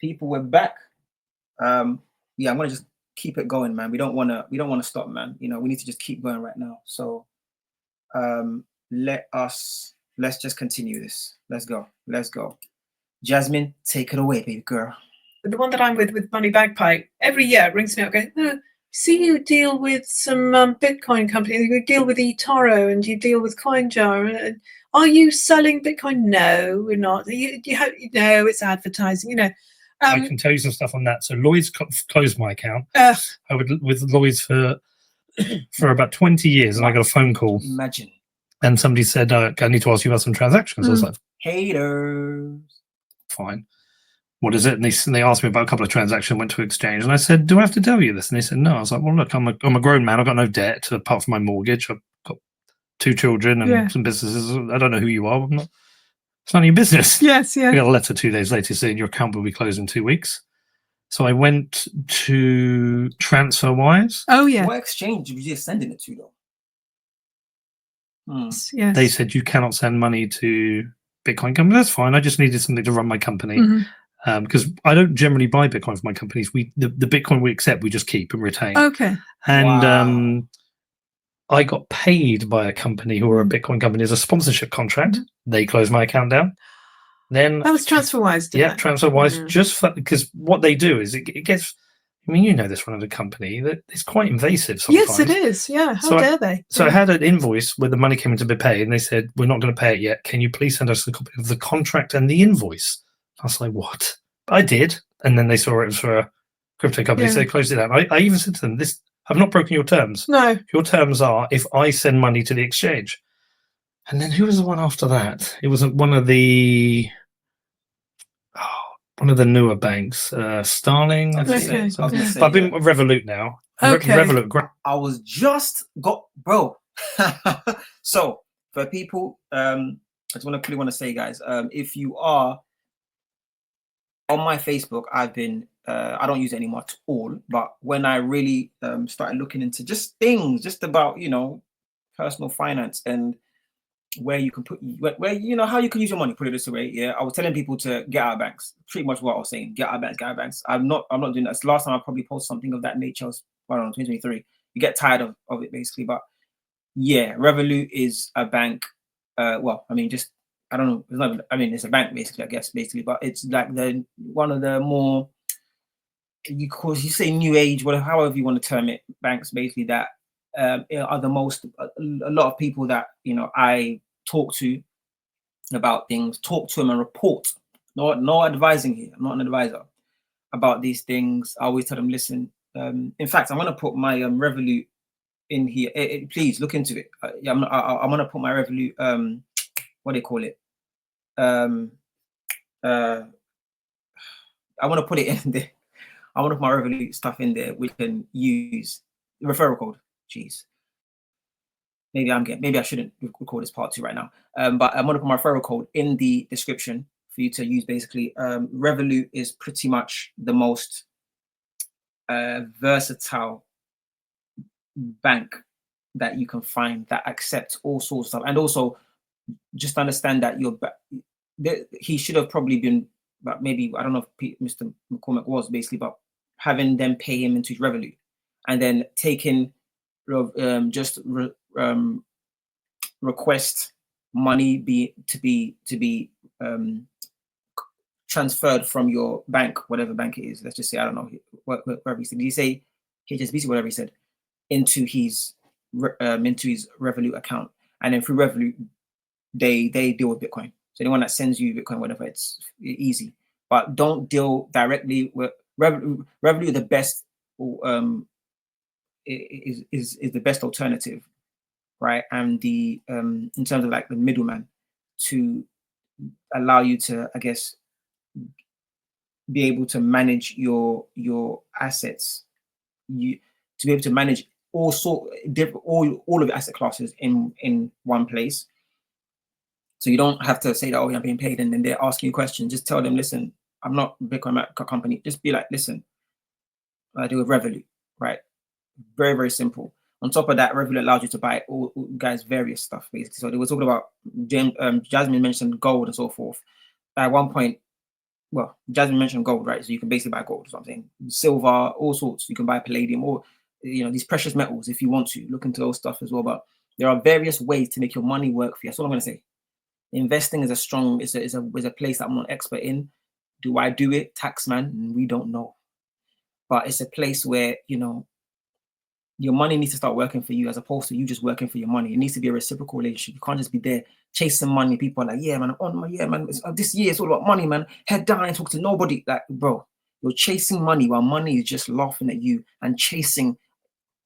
people, we're back. Yeah, I'm gonna just keep it going, man. We don't wanna stop, man. We need to just keep going right now. So let's just continue this. Let's go. Let's go. Jasmine, take it away, baby girl. The one that I'm with Money Bagpipe, every year it rings me up going, see you deal with some Bitcoin companies, you deal with eToro and you deal with CoinJar. Are you selling Bitcoin? No, we're not. No, it's advertising, I can tell you some stuff on that. So Lloyd's closed my account. I was with Lloyd's for about 20 years, and I got a phone call. Imagine. And somebody said, I need to ask you about some transactions. I was like, haters. Fine. What is it? And they asked me about a couple of transactions, went to exchange, and I said, do I have to tell you this? And they said, no. I was like, well, look, I'm a grown man. I've got no debt apart from my mortgage. I've got 2 children and some businesses. I don't know who you are. It's none of your business. Yes, yeah. I got a letter 2 days later saying your account will be closed in 2 weeks. So I went to TransferWise. Oh, yeah. What exchange were you just sending it to, though? Yes. They said you cannot send money to Bitcoin companies. That's fine. I just needed something to run my company. Because I don't generally buy Bitcoin for my companies. The Bitcoin we accept, we just keep and retain. Okay. And I got paid by a company who are a Bitcoin company as a sponsorship contract. They closed my account down. Then that was TransferWise. TransferWise, just because what they do is it gets. I mean, you know this running a company that it's quite invasive sometimes. Yes, it is. Yeah. How dare they? So I had an invoice where the money came in to be paid, and they said, "We're not going to pay it yet. Can you please send us a copy of the contract and the invoice?" I was like, "What?" I did, and then they saw it was for a crypto company, so they closed it down. I even said to them, "This, I've not broken your terms. No, your terms are if I send money to the exchange." And then who was the one after that? It was one of the newer banks, Starling. I've been with Revolut now. Okay. Revolut. I was just bro. So for people, I just quickly want to say, guys, if you are on my Facebook, I've been I don't use it anymore at all. But when I really started looking into just things, just about personal finance and where you can put how you can use your money, put it this way. I was telling people to get out of banks. Pretty much what I was saying. Get out of banks. I'm not doing that. It's the last time I probably posted something of that nature was 2023. You get tired of it basically. But yeah, Revolut is a bank. Well, I mean, just I don't know. It's not. I mean, it's a bank basically. I guess basically, but it's like one of the more you say new age, whatever, however you want to term it, banks basically that are the most. A lot of people that I talk to about things, talk to them and report. No advising here. I'm not an advisor about these things. I always tell them, listen. In fact, I'm going to put my Revolut in here. Please look into it. I'm going to put my Revolut. What do they call it? I want to put it in there. I want to put my Revolut stuff in there. We can use referral code. Jeez. Maybe I shouldn't record this part 2 right now. But I'm going to put my referral code in the description for you to use. Basically, Revolut is pretty much the most versatile bank that you can find that accepts all sorts of stuff. And also, just understand that he should have probably been, but maybe I don't know if Mr. McCormack was basically, but having them pay him into Revolut, and then taking request money to be transferred from your bank, whatever bank it is. Let's just say, I don't know, whatever he said. Did he say HSBC, whatever he said, into his Revolut account, and then through Revolut, they deal with Bitcoin. So anyone that sends you Bitcoin, whatever, it's easy. But don't deal directly with Revolut. Revolut, the best is the best alternative, right? And the in terms of like the middleman to allow you to, I guess, be able to manage your assets, to be able to manage all of the asset classes in one place. So you don't have to say that, oh, I'm being paid, and then they're asking you questions. Just tell them, listen, I'm not a Bitcoin company. Just be like, listen, I do with Revolut, right? Very, very simple. On top of that, Revolut allows you to buy all guys various stuff, basically. So they were talking about Jasmine mentioned gold and so forth. At one point, well, Jasmine mentioned gold, right? So you can basically buy gold or something, silver, all sorts. You can buy palladium or these precious metals if you want to look into those stuff as well. But there are various ways to make your money work for you. That's all I'm going to say. Investing is a place that I'm not an expert in. Do I do it? Taxman, we don't know. But it's a place where your money needs to start working for you as opposed to you just working for your money. It needs to be a reciprocal relationship. You can't just be there chasing money. People are like, yeah, man, I'm on my, yeah, man. This year it's all about money, man. Head down and talk to nobody. Like, bro, you're chasing money while money is just laughing at you and chasing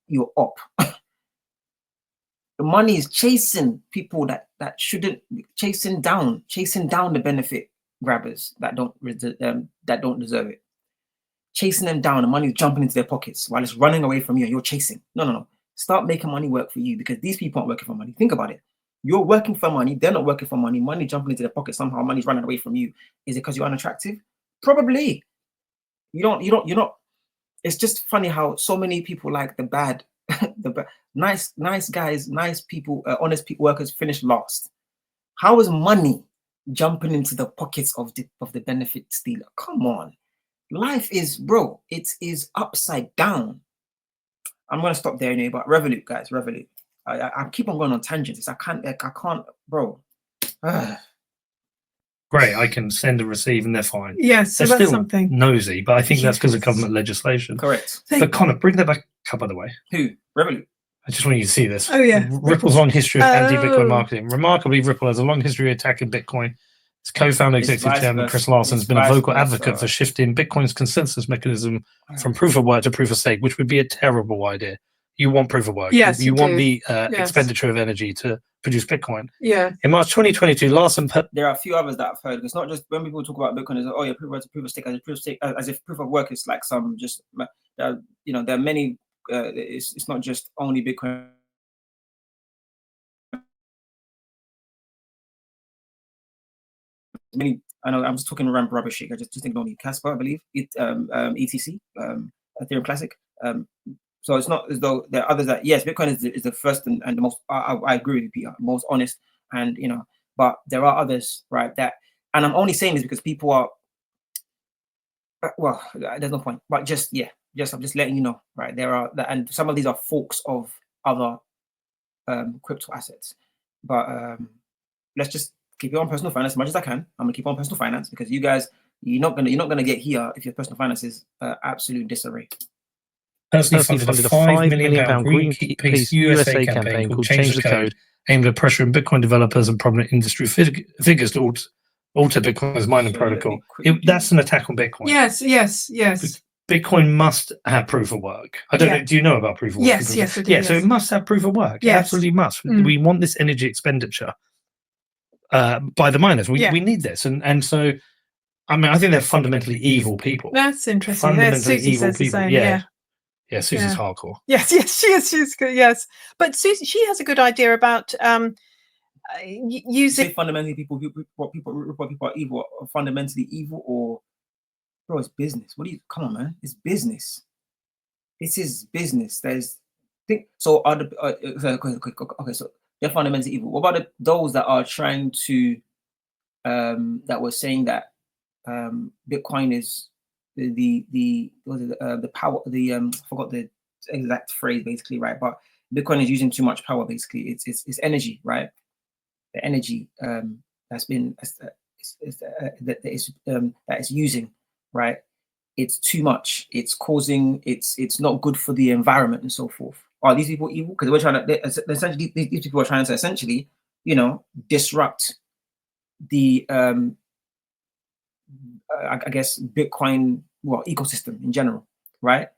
you up. The money is chasing people that shouldn't, chasing down the benefit grabbers that don't deserve it. Chasing them down, the money is jumping into their pockets while it's running away from you and you're chasing. No. Start making money work for you, because these people aren't working for money. Think about it. You're working for money, they're not working for money. Money jumping into their pocket, somehow money's running away from you. Is it because you're unattractive? Probably. You're not. It's just funny how so many people like the bad, nice guys, nice people, honest people, workers finish last. How is money jumping into the pockets of the benefit stealer? Come on. Life is, bro, it is upside down. I'm gonna stop there anyway, but Revolut, guys, Revolut. I keep on going on tangents. I can't, bro. Great, I can send and receive, and they're fine. Yes, so they're that's still something nosy, but I think that's because of government legislation. Correct. But Connor, bring that back up, by the way. Who? Revolut. I just want you to see this. Oh, yeah. Ripple's long history of anti-Bitcoin marketing. Remarkably, Ripple has a long history of attacking Bitcoin. Its co-founder, executive chairman Chris Larson, has been a vocal advocate for shifting Bitcoin's consensus mechanism from proof of work to proof of stake, which would be a terrible idea. You want proof of work. Yes, you want the expenditure of energy to produce Bitcoin. Yeah. In March 2022, Larson... There are a few others that I've heard. It's not just when people talk about Bitcoin, it's like, oh yeah, proof of work to proof of stake, as if proof of work is like some just... there are many... it's not just only Bitcoin. Many, I know I'm just talking around rubbish here. I just think only Casper, I believe, ETC, Ethereum Classic. So it's not as though there are others that, yes, Bitcoin is the first and the most, I agree with you, Peter, most honest, and but there are others, right, that, and I'm only saying this because people are, well, there's no point, but I'm just letting you know, right, there are, and some of these are forks of other crypto assets, but let's just keep it on personal finance as much as I can. I'm gonna keep on personal finance because you guys, you're not gonna get here if your personal finance is absolute disarray. Personally funded a £5 million Greenpeace USA campaign called Change the Code, aimed at pressuring Bitcoin developers and prominent industry figures to alter Bitcoin's mining protocol. That's an attack on Bitcoin. Yes. Bitcoin must have proof of work. I don't know. Do you know about proof of work? Yes, I do. Yeah, so it must have proof of work. It absolutely must. We want this energy expenditure by the miners. We need this, and so I mean, I think they're fundamentally evil people. That's interesting. Fundamentally Susie evil says the people. same. Yeah, Susie's hardcore. Yes, she is. She's good. Yes, but Susie, she has a good idea about using. Say fundamentally, people are evil, are fundamentally evil, or bro, it's business. Come on, man, it's business. This is business. So are okay, so they're fundamentally evil. What about those that are trying to that were saying that Bitcoin is the power, I forgot the exact phrase basically, right? But Bitcoin is using too much power basically. It's energy, right? The energy that's been that it's using, right? It's too much. It's causing. It's not good for the environment and so forth. Are these people evil? Because we're trying to essentially, these people are trying to essentially, disrupt the I guess Bitcoin ecosystem in general, right?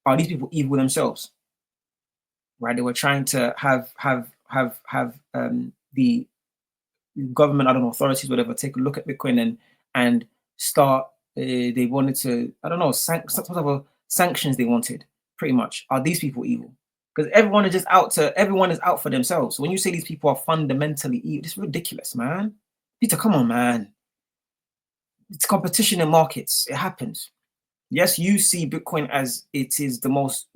Are these people evil themselves? Right? They were trying to have the government, I don't know, authorities, whatever, take a look at Bitcoin and start. They wanted to, I don't know, some sort of sanctions they wanted. Pretty much, are these people evil? Because everyone is out for themselves. So when you say these people are fundamentally evil, it's ridiculous, man. Peter, come on, man. It's competition in markets. It happens. Yes, you see Bitcoin as it is the most,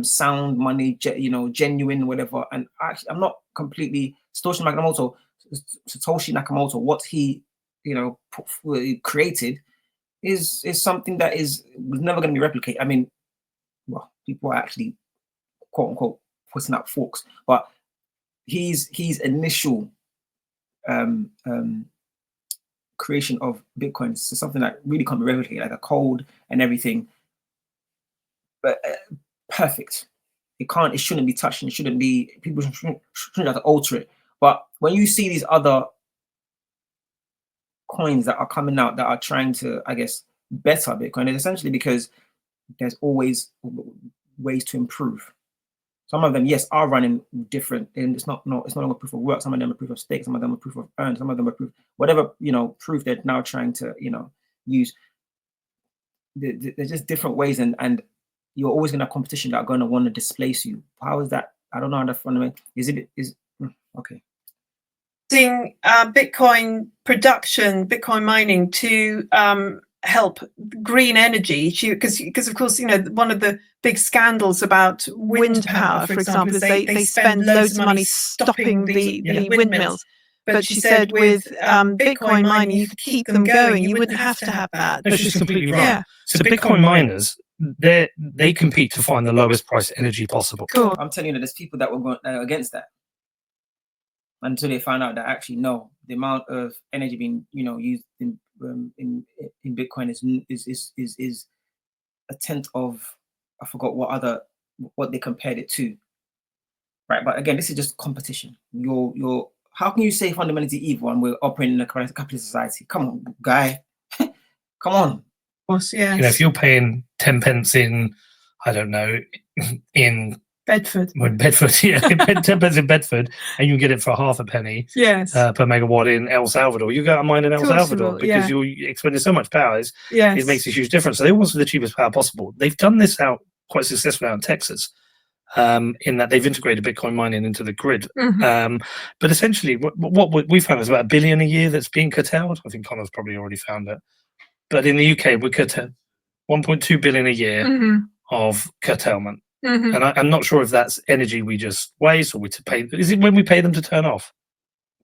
sound money, genuine, whatever. And actually, I'm not completely Satoshi Nakamoto, what he, created is something that was never going to be replicated. I mean, well, people are actually quote unquote putting up forks, but his initial creation of Bitcoin is something that really can't be replicated, like the code and everything. But perfect. It shouldn't be touched, and it shouldn't be, people shouldn't have to alter it. But when you see these other coins that are coming out that are trying to, I guess, better Bitcoin, it's essentially because there's always ways to improve. Some of them, yes, are running different, and it's not longer proof of work. Some of them are proof of stake. Some of them are proof of earn. Some of them are proof, whatever, proof they're now trying to, use. There's just different ways, and you're always going to have competition that are going to want to displace you. How is that? I don't know how to fundamental. Okay. Using Bitcoin production, Bitcoin mining to help green energy, because of course, one of the big scandals about wind power, for example, is they spend loads of money stopping the windmills. But she said with Bitcoin mining, you could keep them going. You wouldn't have to have that. No, she's completely right. Yeah. So Bitcoin miners, they compete to find the lowest price energy possible. Cool. I'm telling you that there's people that were against that until they found out that actually no, the amount of energy being used in Bitcoin is a tenth of, I forgot what they compared it to. Right, but again, this is just competition. You're how can you say fundamentally evil and we're operating in a capitalist society? Come on, guy. Come on. Of course, yes. If you're paying 10 pence in, I don't know, in Bedford. 10 pence in Bedford, and you can get it for half a penny per megawatt in El Salvador. You go to mine in El Salvador because you're expending so much power. It makes a huge difference. So they want the cheapest power possible. They've done this out quite successfully out in Texas. In that they've integrated Bitcoin mining into the grid. Mm-hmm. But essentially, what we found is about $1 billion a year that's being curtailed. I think Connor's probably already found it. But in the UK, we're curtailed 1.2 billion a year of curtailment. Mm-hmm. And I'm not sure if that's energy we just waste or we to pay. Is it when we pay them to turn off?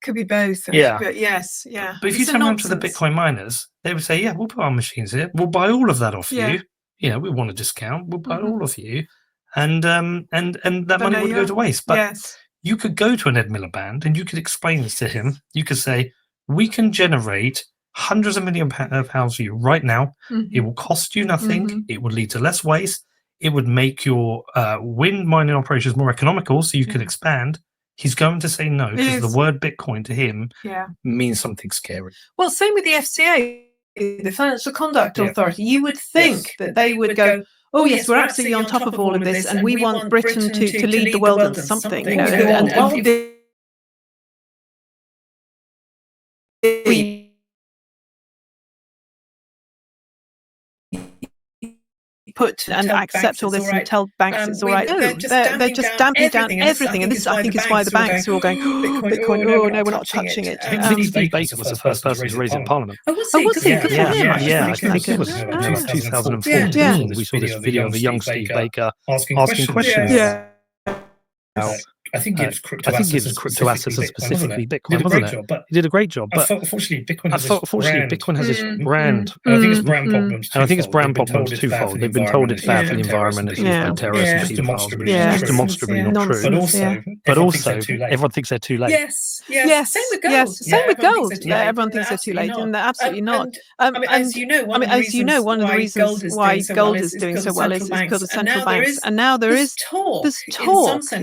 Could be both. Yeah. But yes. Yeah. But if you turn around to the Bitcoin miners, they would say, yeah, we'll put our machines here. We'll buy all of that off you. We want a discount. We'll buy all of you. And that money would go to waste. But you could go to an Ed Miller band and you could explain this to him. You could say, we can generate hundreds of million pounds for you right now. It will cost you nothing. It would lead to less waste. It would make your wind mining operations more economical so you could expand. He's going to say no because the word Bitcoin to him means something scary. Well, same with the FCA, the Financial Conduct Authority. You would think that they would go, oh yes, we're absolutely on top of all of this, and we want Britain to lead the world in something. Put and accept all this and tell banks it's all right. They're just damping down everything, and this I think is why the banks are all going Bitcoin. Oh no, we're not touching it. Steve Baker was the first person to raise it in Parliament. Oh, was he? Good for him. I think it was 2014. We saw this video of a young Steve Baker asking questions. I think it was crypto assets and specifically Bitcoin, wasn't it? He did a great job. But unfortunately, Bitcoin has this brand. And I think it's brand problems. And I think it's brand problems twofold. They've been told it's bad for the environment, it's used for terrorist pedophiles, demonstrably not true. But also, everyone thinks they're too late. Yes. Same with gold. Same with gold. Everyone thinks they're too late, and they're absolutely not. As you know, one of the reasons why gold is doing so well is because of central banks. And now there's talk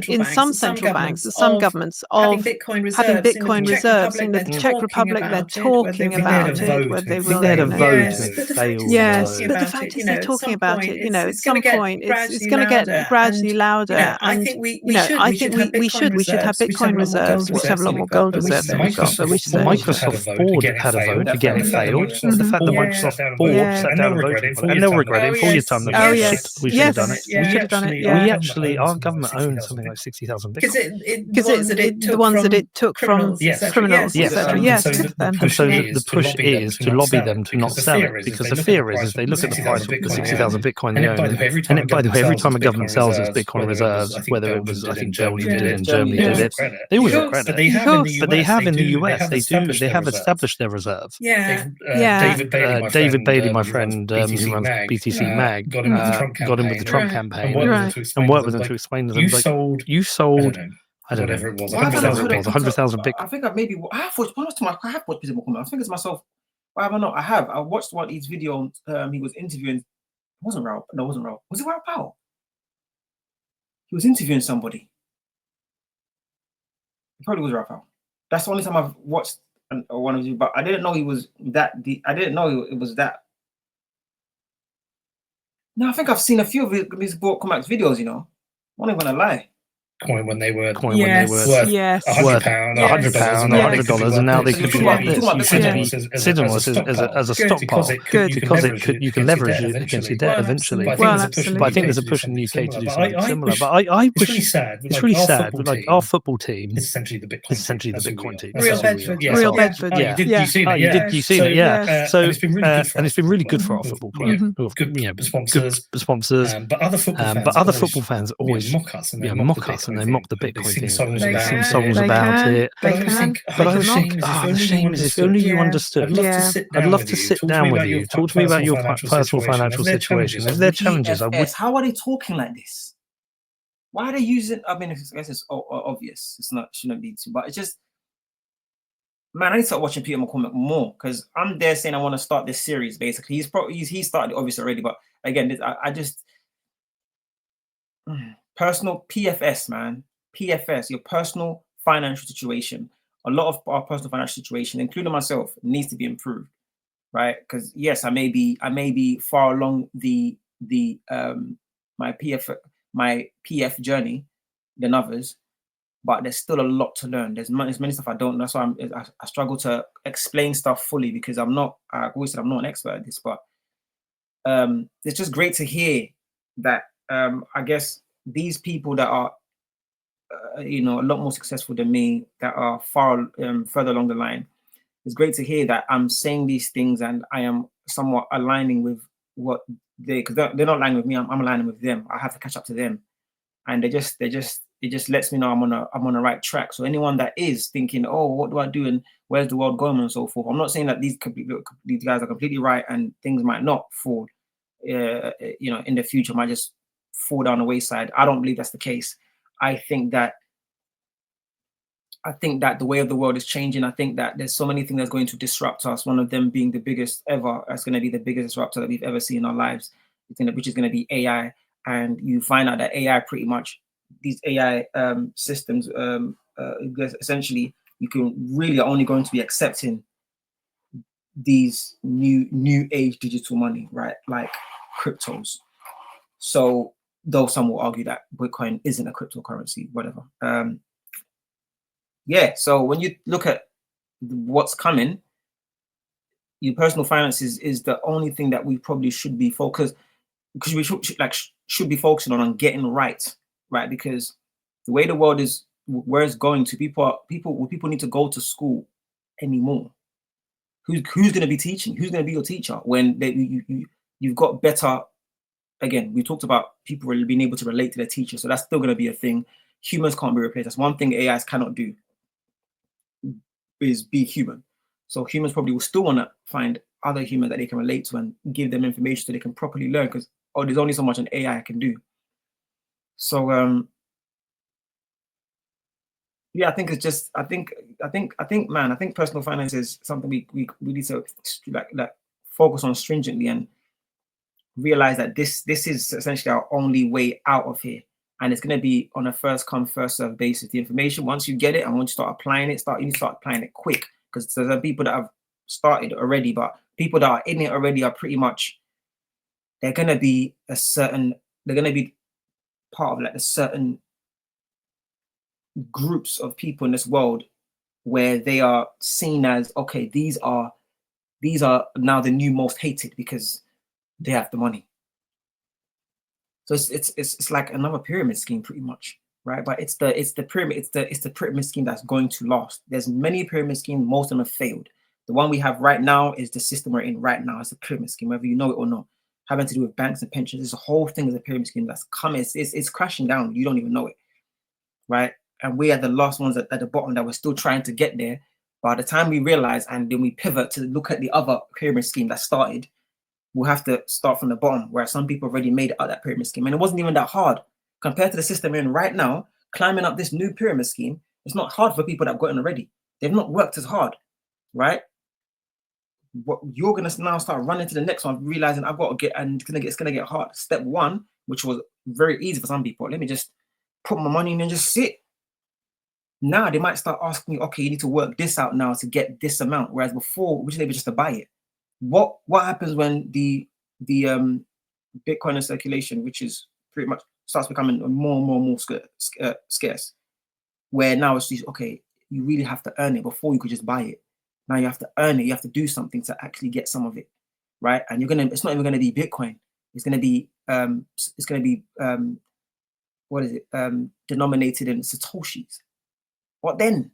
in some central banks, some governments of having Bitcoin reserves. In the Czech Republic, they're talking about it. Where they will had a vote and it failed. Yes, but the fact is they're talking about it. At some point, it's going to get gradually louder. I think we should have Bitcoin reserves. We should have a lot more gold reserves than we've got. But we should. Microsoft board had a vote again. It failed. The fact that Microsoft board sat down and voted and they'll regret it in 4 years' time. Oh yes, we should have done it. We should have done it. We actually, our government owns something like 60,000 Bitcoin. because the ones that it took from Yes. criminals, Yes. etc. And Yes, so good for them. And so the push is to lobby them to not sell it, because the fear is they look at the price of the 60,000 Bitcoin they own, and by the way, every time a government sells its Bitcoin reserves, whether it was, I think Belgium did it and Germany did it, they always regret But it. they have in the US, They have established their reserve. Yeah. David Bailey, my friend, who runs BTC Mag, got in with the Trump campaign and worked with them to explain to them, you sold, I don't know, whatever it was, Well, I thought 100,000 Bitcoin. I think I maybe I have watched I have watched people comment. I think it's myself. Why have I not? I watched one of his videos. He was interviewing. It wasn't Ralph. No, it wasn't Ralph. Was it Ralph Powell? He was interviewing somebody. It probably was Ralph Powell. That's the only time I've watched one of you. But I didn't know he was that deep. I didn't know it was that. No, I think I've seen a few of his Comax videos. You know, I'm not even gonna lie. Coin when they were Worth £100, Yes. $100, and now they could be like this. You should be sitting as a stockpile because you can leverage it against your debt eventually. But I think there's a push in the UK to do something similar. But I push. It's really sad. Like our football team is essentially the Bitcoin team. Real Bedford. Yes. Real Bedford. Yeah. You've seen it. You've seen it. Yeah. So and it's been really good for our us. football club. Good sponsors. But other football fans always mock us and they mock the Bitcoin thing. They sing songs about it. But I was like, the shame is if only you understood. I'd love to sit down with you, talk to me about your personal financial situation. If there are challenges, I would. How are they talking like this? Why are they using? I mean, I guess it's obvious. It's not, shouldn't be too, but it's just, man, I need to start watching Peter McCormack more, because I'm there saying I want to start this series. Basically, he started it obviously already, but again, I just personal PFS, man. PFS, your personal financial situation. A lot of our personal financial situation, including myself, needs to be improved, right? Because yes, I may be far along the my PF journey than others, but there's still a lot to learn. There's many stuff I don't know. That's why I struggle to explain stuff fully, because I've always said I'm not an expert at this, but it's just great to hear that I guess these people that are a lot more successful than me, that are far further along the line, it's great to hear that I'm saying these things and I am somewhat aligning with what because they're not aligning with me. I'm aligning with them. I have to catch up to them, and it just lets me know I'm on the right track. So anyone that is thinking, oh, what do I do and where's the world going and so forth, I'm not saying that these guys are completely right and things might not fall, in the future, might just fall down the wayside. I don't believe that's the case. I think that the way of the world is changing. I think that there's so many things that's going to disrupt us. One of them being the biggest ever. That's going to be the biggest disruptor that we've ever seen in our lives, which is going to be AI. And you find out that AI, pretty much these AI systems, essentially, you can really are only going to be accepting these new age digital money, right? Like cryptos. So though some will argue that Bitcoin isn't a cryptocurrency, whatever. So when you look at what's coming, your personal finances is the only thing that we probably should be focused, because we should be focusing on getting right, because the way the world is, where it's going to, people need to go to school anymore. Who's going to be teaching? Who's going to be your teacher when you've got better? Again, we talked about people really being able to relate to their teacher, so that's still going to be a thing. Humans can't be replaced. That's one thing AIs cannot do, is be human. So humans probably will still want to find other humans that they can relate to and give them information so they can properly learn, because there's only so much an AI can do. So I think it's just I think personal finance is something we need to like focus on stringently and realize that this is essentially our only way out of here, and it's going to be on a first come first serve basis. The information, once you get it and once you start applying it, you need to start applying it quick, because there's some people that have started already, but people that are in it already are pretty much, they're going to be part of like a certain groups of people in this world where they are seen as, okay, these are now the new most hated because they have the money. So it's like another pyramid scheme, pretty much, right? But it's the pyramid, it's the pyramid scheme that's going to last. There's many pyramid schemes, most of them have failed. The one we have right now is the system we're in right now. It's a pyramid scheme, whether you know it or not. Having to do with banks and pensions. This whole thing is a pyramid scheme that's coming. It's crashing down. You don't even know it, right? And we are the last ones at the bottom that we're still trying to get there. By the time we realize and then we pivot to look at the other pyramid scheme that started, we'll have to start from the bottom, where some people already made it out that pyramid scheme. And it wasn't even that hard compared to the system we're in right now. Climbing up this new pyramid scheme, it's not hard for people that got in already. They've not worked as hard, right? What you're gonna now start running to the next one, realizing I've got to get, and it's gonna get hard. Step one, which was very easy for some people, let me just put my money in and just sit. Now they might start asking you, okay, you need to work this out now to get this amount. Whereas before, we just able just to buy it. What happens when the Bitcoin in circulation, which is pretty much starts becoming more scarce, where now it's just, okay, you really have to earn it. Before you could just buy it. Now you have to earn it. You have to do something to actually get some of it, right? And it's not even gonna be Bitcoin. It's gonna be what is it? Denominated in Satoshis. What then?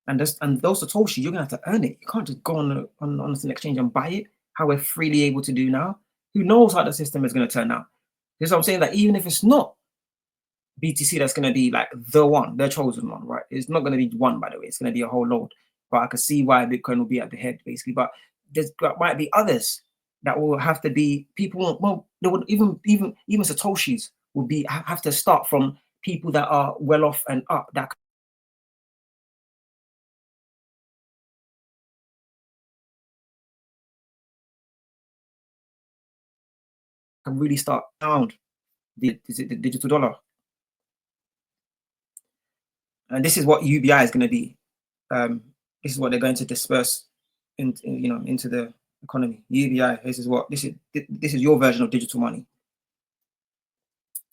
And those Satoshis, you're gonna have to earn it. You can't just go on an exchange and buy it, how we're freely able to do now. Who knows how the system is gonna turn out? This is what I'm saying, that even if it's not BTC that's gonna be like the chosen one, right? It's not gonna be one, by the way, it's gonna be a whole load. But I can see why Bitcoin will be at the head, basically. But there might be others that will have to be people. Well, they would even Satoshis will have to start from people that are well off and up, that can really start around the digital dollar. And this is what UBI is going to be. This is what they're going to disperse into the economy. UBI. This is your version of digital money,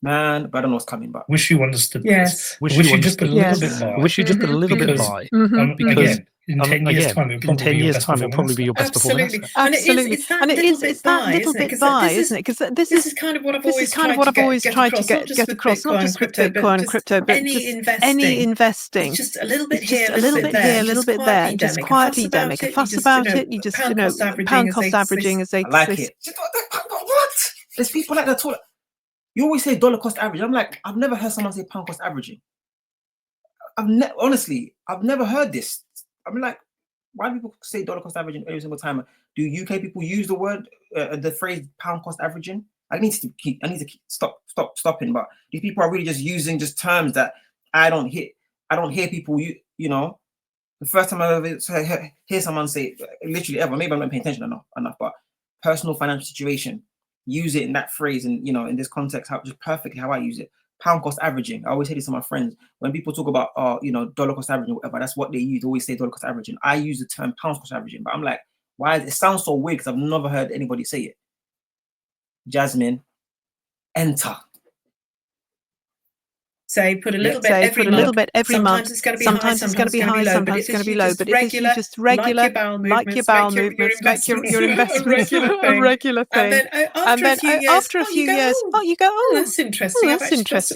man. But I don't know what's coming. But wish you understood. Yes. Wish you just put a little bit by. Wish you just put a little bit by. Because in 10 years' time, it'll probably be your best performance. Absolutely. And it's that little bit by, isn't it? Because this is kind of what I've always tried to get across, not just with Bitcoin and crypto, but any investing. It's just a little bit here, a little bit here, a little bit there. Just quietly don't make a fuss about it. You just pound cost averaging, as they it. What? There's people like that. You always say dollar cost average. I'm like, I've never heard someone say pound cost averaging. Honestly, I've never heard this. I'm like, why do people say dollar cost averaging every single time? Do UK people use the phrase pound cost averaging? I need to keep stopping. But these people are really just using just terms that I don't hear people. The first time I ever hear someone say, literally ever, maybe I'm not paying attention enough, but personal financial situation. Use it in that phrase, and in this context, just perfectly how I use it. Pound cost averaging. I always say this to my friends when people talk about dollar cost averaging or whatever. That's what they use. They always say dollar cost averaging. I use the term pound cost averaging, but I'm like, why? It sounds so weird because I've never heard anybody say it. Jasmine, enter. Say put a little bit every month. Sometimes it's going to be high, sometimes it's going to be low. But if it's just regular, like your bowel movements, make your investments a regular thing. And then after a few years, you go, that's interesting.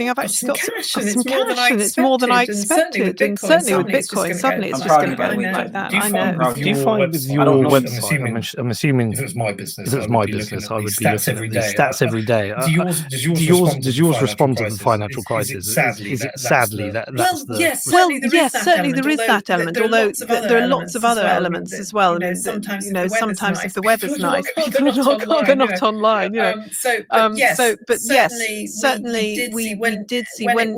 I've actually got some cash, and it's more than I expected. And certainly with Bitcoin, suddenly it's just going to go like that. I know. Do you find with your website? I'm assuming if it was my business, I would be looking at the stats every day. Does yours respond to the financial crisis? Sadly, that's the... Yes, certainly there is that element, although there are lots of other elements as well. Sometimes if the weather's nice, people are not online. But certainly we did see when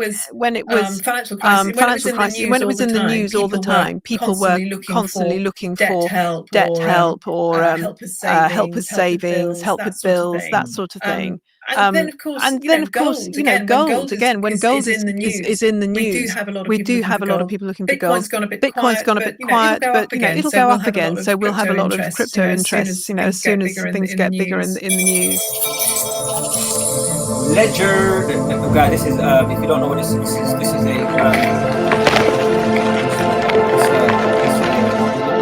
it was financial crisis, when it was in the news all the time, people were constantly looking for debt help or help with savings, help with bills, that sort of thing. And then of course, gold again. When gold is in the news, we do have a lot of people looking for gold. Bitcoin's gone a bit quiet, but it'll go up again. So we'll have a lot of crypto interest. As soon as things get bigger in the news. Ledger, guys. This is if you don't know what this is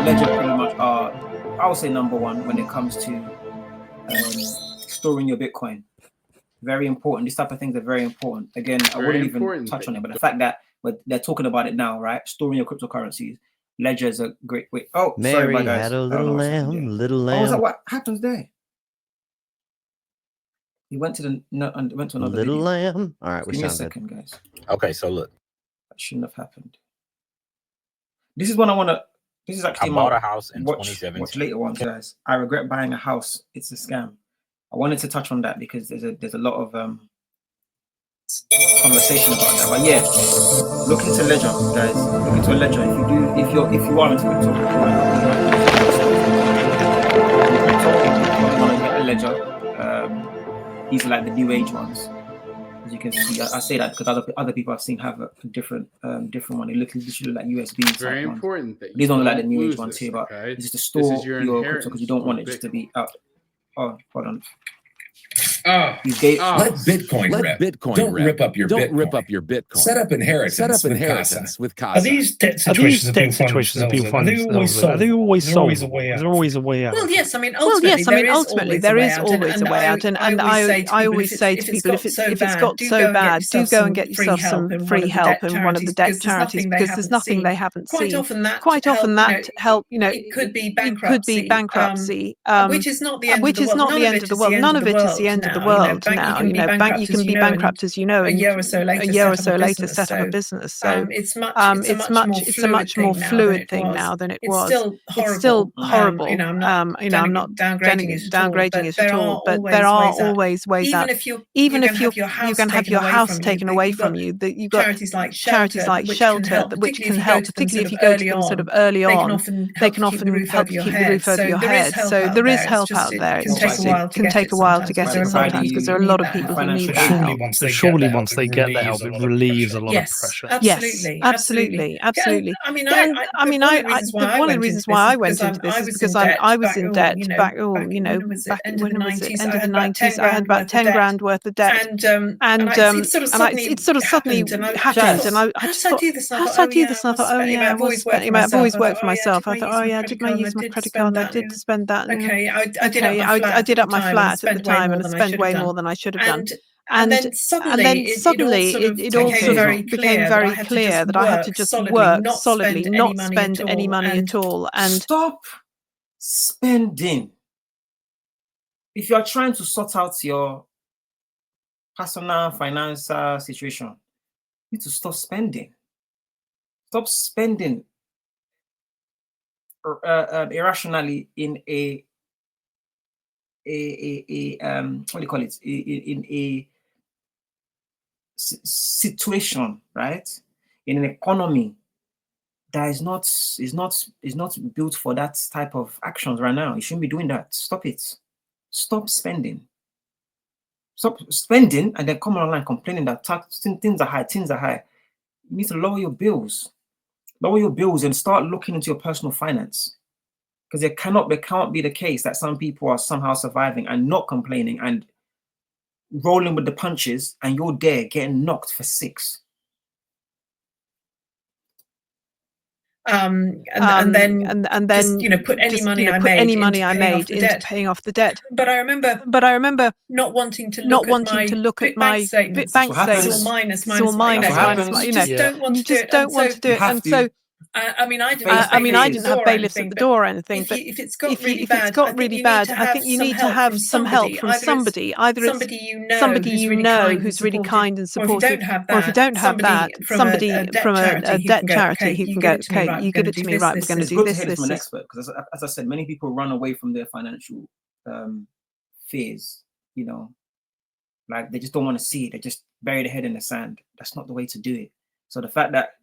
Ledger. Pretty much I would say number one when it comes to storing your Bitcoin. Very important. These type of things are very important. Again, I wouldn't even touch on it, but the fact that they're talking about it now, right? Storing your cryptocurrencies. Ledger is a great way. Oh, sorry, my guys. Had a little lamb, little lamb. Oh, was that what happens there? He went to another little video. lamb. All right, Give me a second, guys. Okay, so look. That shouldn't have happened. This is what I want to. This is actually I bought a house in 2017. Watch later ones, guys. I regret buying a house. It's a scam. I wanted to touch on that because there's a lot of conversation about that. But yeah, look into Ledger, guys. Look into a Ledger. If you are into crypto, you want to get a Ledger. These are like the new age ones. As you can see, I say that because other people I've seen have a different one. They look literally like USB. Very important that these don't like the new age ones here, but it's just to store your crypto because you don't want it just to be out. Oh, hold on. Let Bitcoin rip. Don't rip up your Bitcoin. Set up inheritance with Casa. Are these debt situations that people find themselves in? Are they always solved? Is there always a way out? Well, yes. I mean, ultimately, there is always a way out. And I always say to people, if it's got so bad, do go and get yourself some free help in one of the debt charities because there's nothing they haven't seen. Quite often that help, it could be bankruptcy, which is not the end of the world. None of it is the end of the world now. You can be bankrupt, as you know, and a year or so later set up a business. So it's a much more fluid thing now than it was. It's still horrible. I'm not downgrading it at all, but there are always ways out. Even if you're going to have your house taken away from you, that you've got charities like Shelter, which can help, particularly if you go to them sort of early on. They can often help you keep the roof over your head. So there is help out there. It can take a while to get it sometimes because there are a lot of people who need that help. Surely once they get the help, it relieves a lot of pressure. Absolutely. I mean, one of the reasons why I went into this is because I was in debt back when was it? End of the 90s. I had about 10 grand worth of debt, and it sort of suddenly happened, and I just thought, how did I do this? And I thought, oh yeah, I've always worked for myself. I thought, oh yeah, did I use my credit card? I did spend that. Okay, I did up my flat at the time, and I spent way more than I should have done. And then suddenly it all sort of became very clear that I had to just work solidly, not spend any money at all. And stop spending. If you are trying to sort out your personal financial situation, you need to stop spending. Stop spending irrationally in a what do you call it? In a situation, right? In an economy that is not built for that type of actions right now. You shouldn't be doing that. Stop it. Stop spending. Stop spending and then come online complaining that things are high. You need to lower your bills. Lower your bills and start looking into your personal finance. Because it can't be the case that some people are somehow surviving and not complaining and rolling with the punches, and you're there getting knocked for 6. And then just, put any money I made into paying off the debt. But I remember not wanting to look at my bank statements. Minus. You just don't want to do it. And so I mean, I didn't have bailiffs at the door or anything, but if it's got really bad, I think you need to have some help from somebody. Either it's somebody you know who's really kind and supportive, or if you don't have that, somebody from a debt charity who can go, okay, you give it to me, right, we're going to do this. From an expert, because as I said, many people run away from their financial fears, like they just don't want to see it. They just bury their head in the sand. That's not the way to do it. So the fact that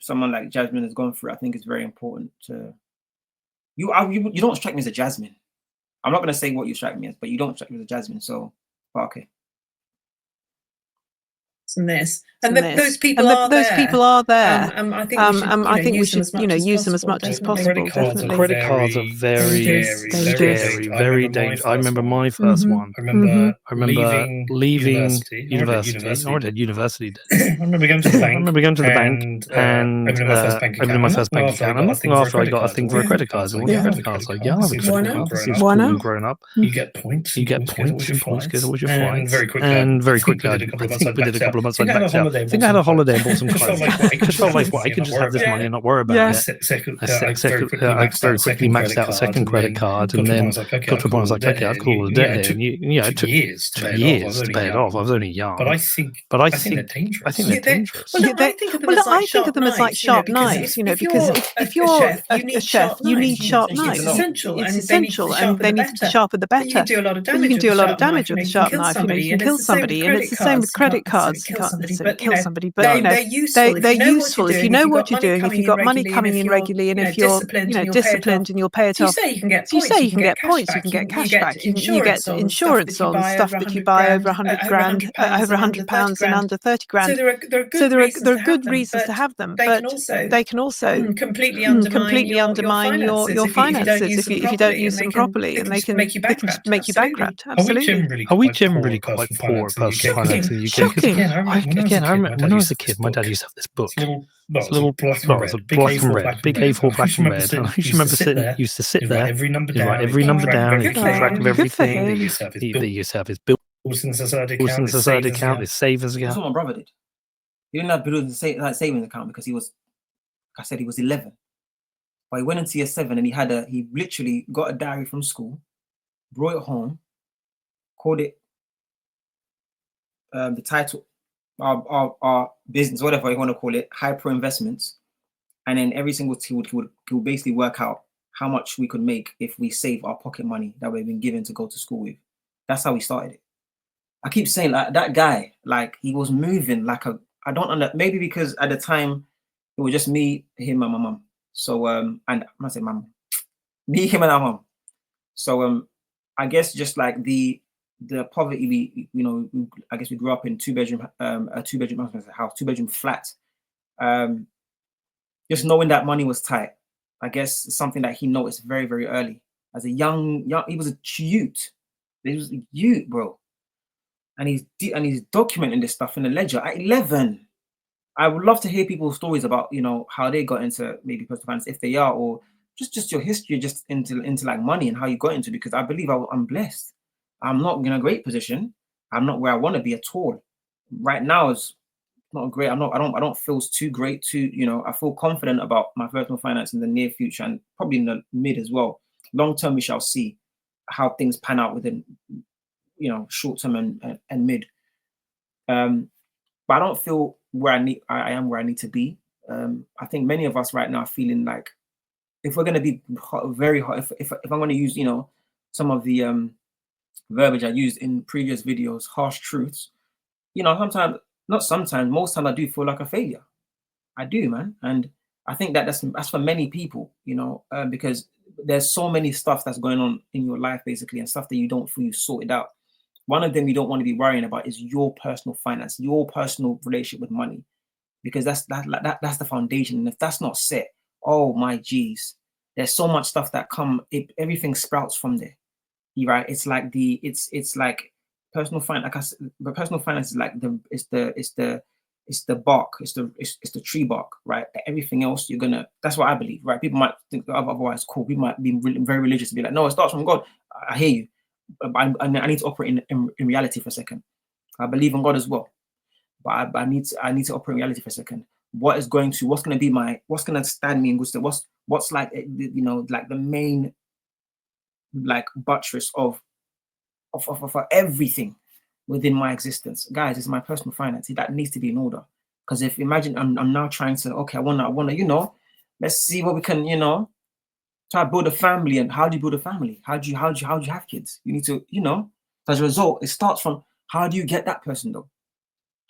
someone like Jasmine has gone through, I think is very important to you. You don't strike me as a Jasmine. I'm not going to say what you strike me as, but you don't strike me as a Jasmine. So, okay. and this, and those people are there. I think we should, use them as much as possible. Definitely. Credit cards are very scary, very dangerous. I remember my first one. I remember leaving university. I did university. I remember going to the bank and opening my first bank account. And not long after, I got a thing for a credit card. I wanted a credit card. I was like, yeah, I'll have a credit card. This seems cool and grown up. You get points. You get points towards your flights. And very quickly, I think we did a couple of months. I backed out. I think I had a holiday and bought some clothes. Just felt like, I could just have this money and not worry about it. I very quickly maxed out a second credit card, and then got to a point I was like, okay, I've called it a day here. And it took 2 years to pay it off. I was only young. But I think they're dangerous. I think they're dangerous. I think of them as like sharp knives, because if you're a chef, you need sharp knives. It's essential, and they need to be sharper the better. You can do a lot of damage with a sharp knife. You can kill somebody, and it's the same with credit cards. You can't necessarily kill somebody, but they're useful if you know what you're doing. If you've got money coming in regularly, and if you're disciplined and you'll pay it off. So you can get points, you can get cash back, you get insurance on stuff that you buy over 100 grand, over 100 pounds and under 30 grand. So there are good reasons to have them, but they can also completely undermine your finances if you don't use them properly, and they can make you bankrupt. Absolutely. Are we generally quite poor at personal finance in the UK? Shocking. I remember when I was a kid, my dad used to have this book. It's a little black and red, big A4 black and red. And I remember used to sit there, write every number down, keep track of everything. He used to have his bills in the society account, his savings account. That's what my brother did. He didn't have bills in the savings account because he was, like I said, he was 11. But he went into year 7 and he literally got a diary from school, brought it home, called it the title, our business, whatever you want to call it, hyper investments. And then every single he would basically work out how much we could make if we save our pocket money that we've been given to go to school with. That's how we started it. I keep saying like that guy, like he was moving like I don't know, maybe because at the time it was just me, him, and my mum. So and I say mum, me, him, and our mum. So I guess just like the poverty, I guess we grew up in a two-bedroom house, 2-bedroom flat. Just knowing that money was tight, I guess it's something that he noticed very, very early. As a young, he was a youth. He was a youth, bro. And he's documenting this stuff in the ledger at 11. I would love to hear people's stories about, how they got into maybe personal finance, if they are, or just your history, just into like money and how you got into it, because I believe I'm blessed. I'm not in a great position. I'm not where I want to be at all. Right now is not great. I don't feel too great I feel confident about my personal finance in the near future and probably in the mid as well. Long term, we shall see how things pan out within, short term and mid. But I don't feel where I am where I need to be. I think many of us right now are feeling like if we're going to be very hot, if I'm going to use, some of the verbiage I used in previous videos, harsh truths, most times I do feel like a failure. I do, man. And I think that's for many people, because there's so many stuff that's going on in your life, basically, and stuff that you don't feel you sorted out. One of them you don't want to be worrying about is your personal finance, your personal relationship with money, because that's the foundation. And if that's not set, oh my geez, there's so much stuff that everything sprouts from there. Right? It's like it's like personal finance. Like I said, but personal finance is like it's the bark, it's the tree bark, right? Everything else that's what I believe, right? People might think otherwise cool. People might be very religious and be like, no, it starts from God. I hear you. But I need to operate in reality for a second. I believe in God as well, but I need to operate in reality for a second. What's going to stand me in good stead? What's like like the main like buttress of everything within my existence, guys? It's my personal finance that needs to be in order. Because if imagine I'm now trying to I want to let's see what we can try to build a family. And how do you build a family? How do you have kids? You need to as a result, it starts from how do you get that person though?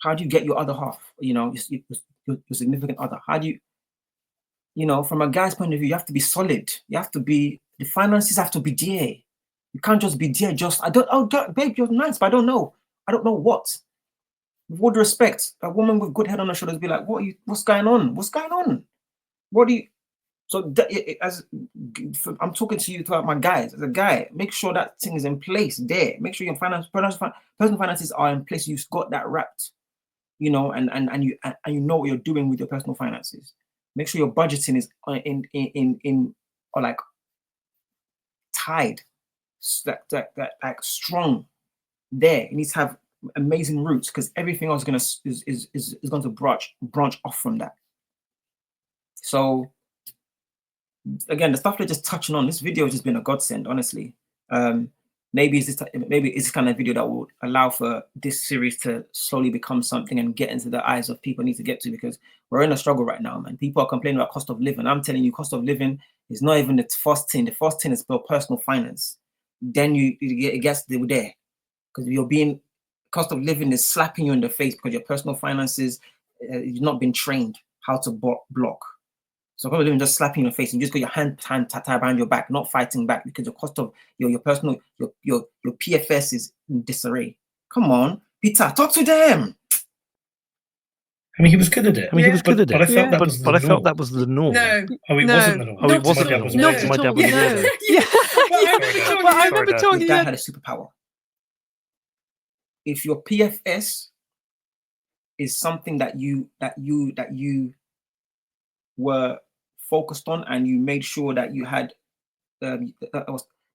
How do you get your other half? Your significant other. How do you from a guy's point of view, you have to be solid. You have to be, the finances have to be there. You can't just be there. Babe, you're nice, but I don't know what. with all due respect, a woman with good head on her shoulders be like, what's going on? What's going on? What do you? So as I'm talking to you throughout my guys, as a guy, make sure that thing is in place there. Make sure your personal finances are in place. You've got that wrapped, you know, and you know what you're doing with your personal finances. Make sure your budgeting is in or like tied, that like strong. There, it needs to have amazing roots because everything else is going to branch off from that. So again, the stuff they're just touching on, this video has just been a godsend, honestly. Maybe it's this kind of video that will allow for this series to slowly become something and get into the eyes of people need to get to, because we're in a struggle right now, man. People are complaining about cost of living. I'm telling you, cost of living is not even the first thing. The first thing is for personal finance. Then it gets there, because you're being, cost of living is slapping you in the face because your personal finances, you've not been trained how to block. So cost of living just slapping you in the face and you just got your hand tied behind your back, not fighting back, because the cost of your personal, your PFS is in disarray. Come on, Peter, talk to them. I mean, he was good at it. I mean, he was good at it. But I felt that was the but I felt norm. that was the norm. No. Oh, it wasn't the norm. Oh, it wasn't the norm. No. My dad was No. Yeah. Well, I remember talking. Your dad had a superpower. If your PFS is something that you were focused on, and you made sure that you had that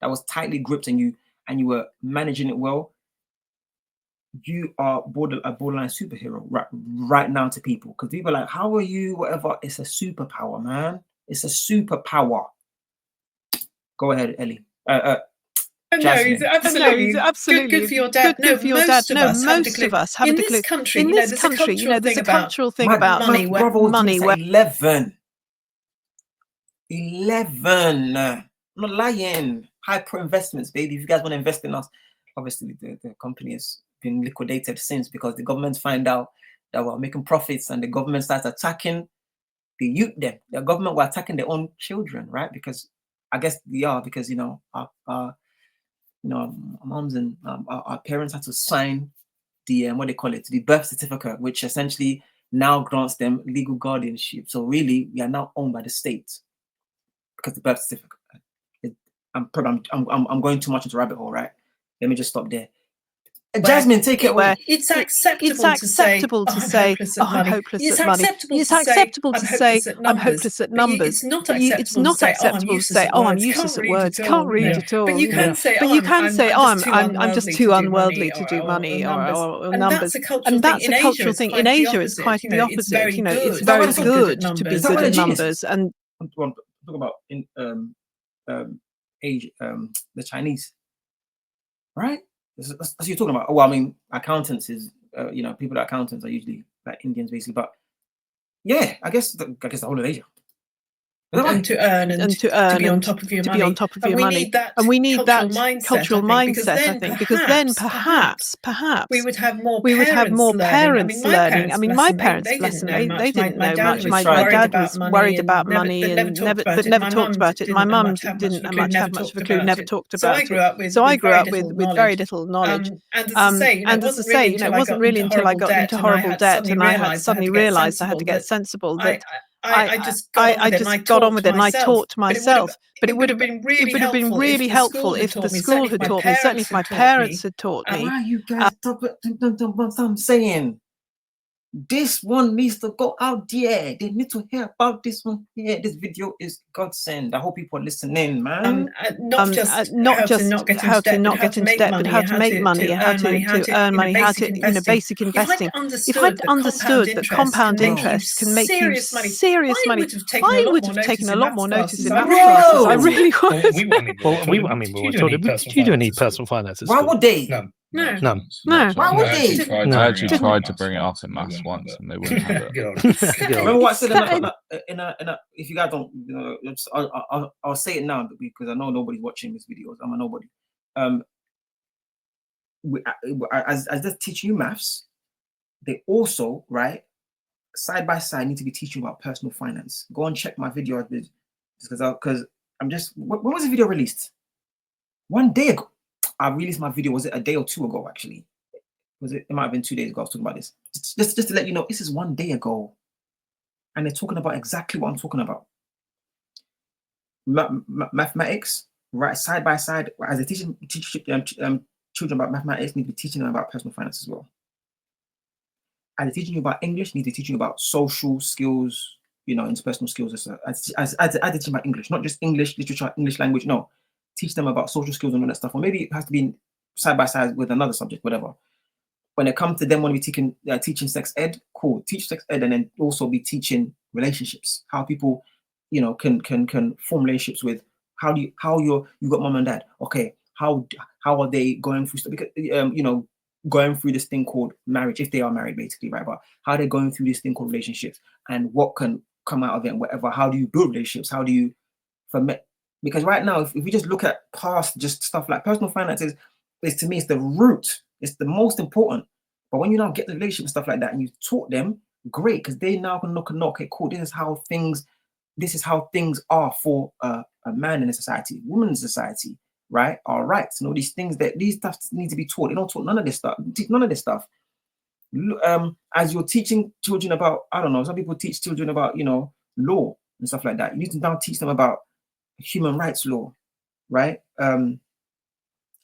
was tightly gripped, and you were managing it well, you are a borderline superhero right now to people, because people are like, how are you, whatever. It's a superpower, man. It's a superpower. Go ahead, Ellie. He's absolutely good for your dad. Good for your dad. No, most of us have a clue. In this country, there's a cultural thing about money. My brother was 11. I'm not lying. Hyper investments, baby. If you guys want to invest in us, obviously the company has been liquidated since, because the government find out that we're making profits, and the government starts attacking the youth. The government were attacking their own children, right? Because I guess we are, because our moms and our parents had to sign the what they call it, the birth certificate, which essentially now grants them legal guardianship. So really, we are now owned by the state because the birth certificate. I'm going too much into rabbit hole, right? Let me just stop there. Jasmine, take it away. It's acceptable to say, I'm hopeless at money. It's acceptable to say, I'm hopeless at numbers. It's not acceptable to say, oh, I'm useless at words, can't read at all. But you can say, I'm just too unworldly to do money or numbers. And that's a cultural thing. In Asia, it's quite the opposite. It's very good to be good at numbers. And talk about in Asia, the Chinese, right? That's what you're talking about. Well, I mean, accountants is, people that are accountants are usually like Indians, basically. But yeah, I guess the whole of Asia. And to earn and to be on top of your money. And we need that cultural mindset, I think, because then perhaps we would have more parents learning. I mean, my parents, bless them, they didn't know much. My dad was worried about money and never talked about it. My mum didn't have much of a clue, never talked about it. So I grew up with very little knowledge. And as I say, it wasn't really until I got into horrible debt and I had suddenly realised I had to get sensible that I just got on with it and I taught myself. But it would have been really helpful if the school had taught me, certainly if my parents had taught me. You guys I'm saying. This one needs to go out there. They need to hear about this one here. This video is godsend. I hope people are listening, man. Not just how to not get into debt, but how to make money, how to earn money, how to basic investing. If I'd understood that compound interest can make you serious money, I would have taken a lot more notice in math classes. I really would. Did you do any personal finances? Why would they? No. Why would they? I actually tried to bring it up in maths once, and they wouldn't have it. Remember what I said in a if you guys don't, I'll say it now because I know nobody's watching these videos. I'm a nobody. As they teach you maths, they also, right, side by side, need to be teaching you about personal finance. Go and check my video because I'm just. When was the video released? 1 day ago. I released my video, was it a day or two ago, actually? it might have been 2 days ago I was talking about this. Just to let you know, this is 1 day ago. And they're talking about exactly what I'm talking about. Mathematics, right, side by side, as they teach children about mathematics, need to be teaching them about personal finance as well. As they're teaching you about English, need to teach you about social skills, interpersonal skills. As they teach about English, not just English literature, English language. No, teach them about social skills and all that stuff. Or maybe it has to be side by side with another subject, whatever. When it comes to them, when we teaching sex ed, cool. Teach sex ed, and then also be teaching relationships. How people, can form relationships with. How you got mom and dad. Okay, how are they going through stuff? Because going through this thing called marriage, if they are married, basically, right? But how they're going through this thing called relationships, and what can come out of it, and whatever. How do you build relationships? How do you because right now, if we just look at past just stuff like personal finances, is to me, it's the root. It's the most important. But when you now get the relationship and stuff like that, and you taught them, great, because they now can knock and knock. Okay, cool. This is how things are for a man in a society, woman in a society, right? All right. So these stuff need to be taught. They don't talk none of this stuff. None of this stuff. As you're teaching children about, I don't know, some people teach children about, law and stuff like that. You need to now teach them about human rights law, right?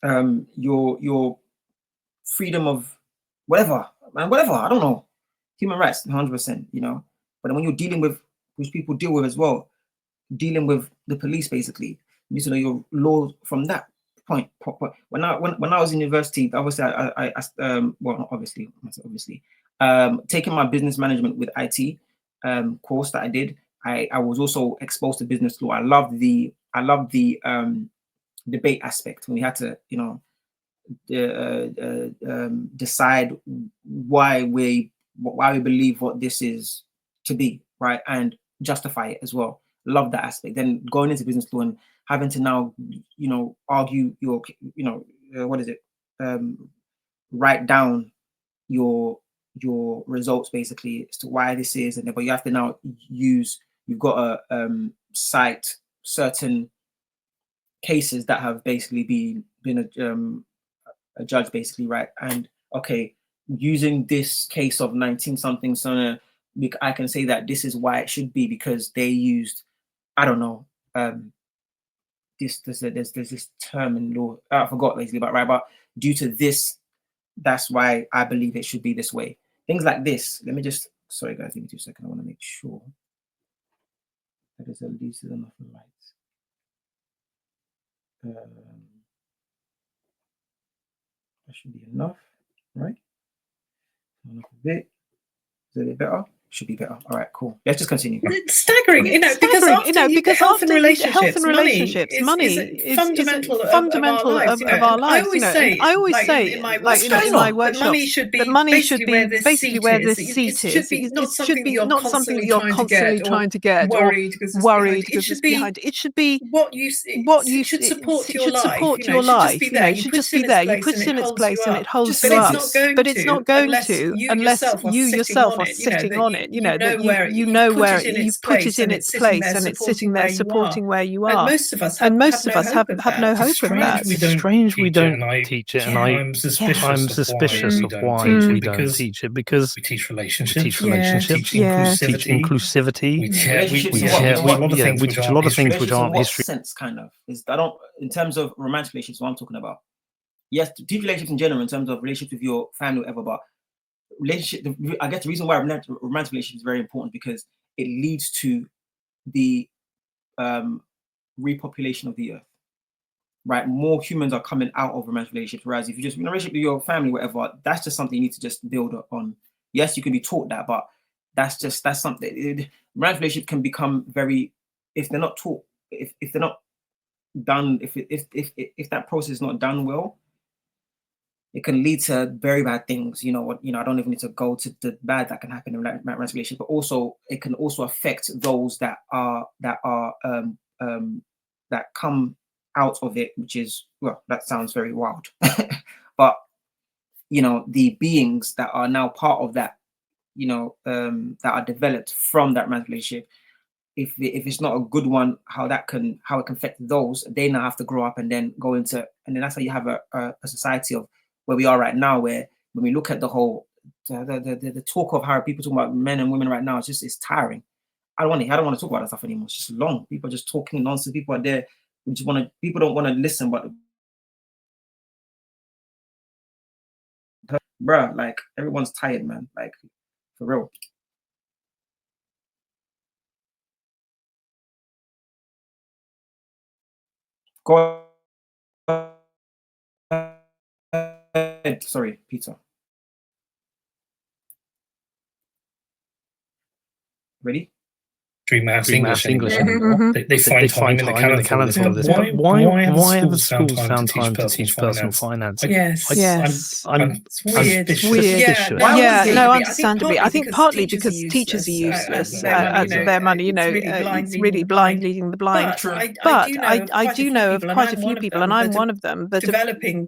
Your freedom of whatever, I don't know, human rights, 100%, But when you're dealing with, which people deal with as well, dealing with the police, basically, you need to know your law from that point. When I was in university, obviously, taking my business management with IT course that I did, I was also exposed to business law. I loved the debate aspect when we had to, decide why we believe what this is to be, right, and justify it as well. Love that aspect. Then going into business law and having to now, argue your, write down your results basically as to why this is, and but you have to now you've got to cite certain cases that have basically been a judge, basically, right? And okay, using this case of 19 something, so I can say that this is why it should be, because they used, I don't know, there's this term in law, I forgot basically, but due to this, that's why I believe it should be this way. Things like this. Let me just, sorry guys, give me 2 seconds. I want to make sure that there's at least enough lights. That should be enough, right? Enough a bit. Is it better? Should be better. All right, cool. Let's just continue. It's staggering, because after health and relationships, money is fundamental of our lives. I always say, in my workshop, money should be basically where this seat is. It should be not something that you're constantly trying to get, worried because it's behind it. It should be what you should support your life. It should just be there. You put it in its place and it holds you up. But it's not going to unless you yourself are sitting on it. You know where you've put it in its place and it's sitting there supporting where you are. And most of us have no hope of that. It's strange we don't teach it, and I'm suspicious of why we don't teach it, because we teach relationships, teach inclusivity. We teach a lot of things which aren't history. Sense, kind of, is I don't, in terms of romantic relationships, what I'm talking about. Yes, to teach relationships in general, in terms of relationships with your family, whatever, but I guess the reason why romantic relationship is very important, because it leads to the repopulation of the earth, right? More humans are coming out of romantic relationships, whereas if you just relationship with your family, whatever, that's just something you need to just build on. Yes, you can be taught that, but that's something. Romantic relationship can become very, if they're not taught, if they're not done, if that process is not done well, it can lead to very bad things. I don't even need to go to the bad that can happen in that relationship, but also it can also affect those that come out of it, which is, well, that sounds very wild, but the beings that are now part of that, that are developed from that relationship, if it's not a good one, how it can affect those, they now have to grow up and then go into, and then that's how you have a society of where we are right now, where when we look at the whole the talk of how people talk about men and women right now, it's tiring. I don't want to talk about that stuff anymore. It's just long. People are just talking nonsense. People are there. People don't want to listen, but bruh, like everyone's tired, man. Like for real. Go ahead. Sorry, Peter. Ready? Dream Maths English anymore. Mm-hmm. They find time in the calendar for this. But why have the schools found time to teach personal finance? Yes. It's weird. It's weird. Yeah, no, understandably. I think partly because teachers are useless at their money. You know, it's really blind leading the blind. But I do know of quite a few people, and I'm one of them, that are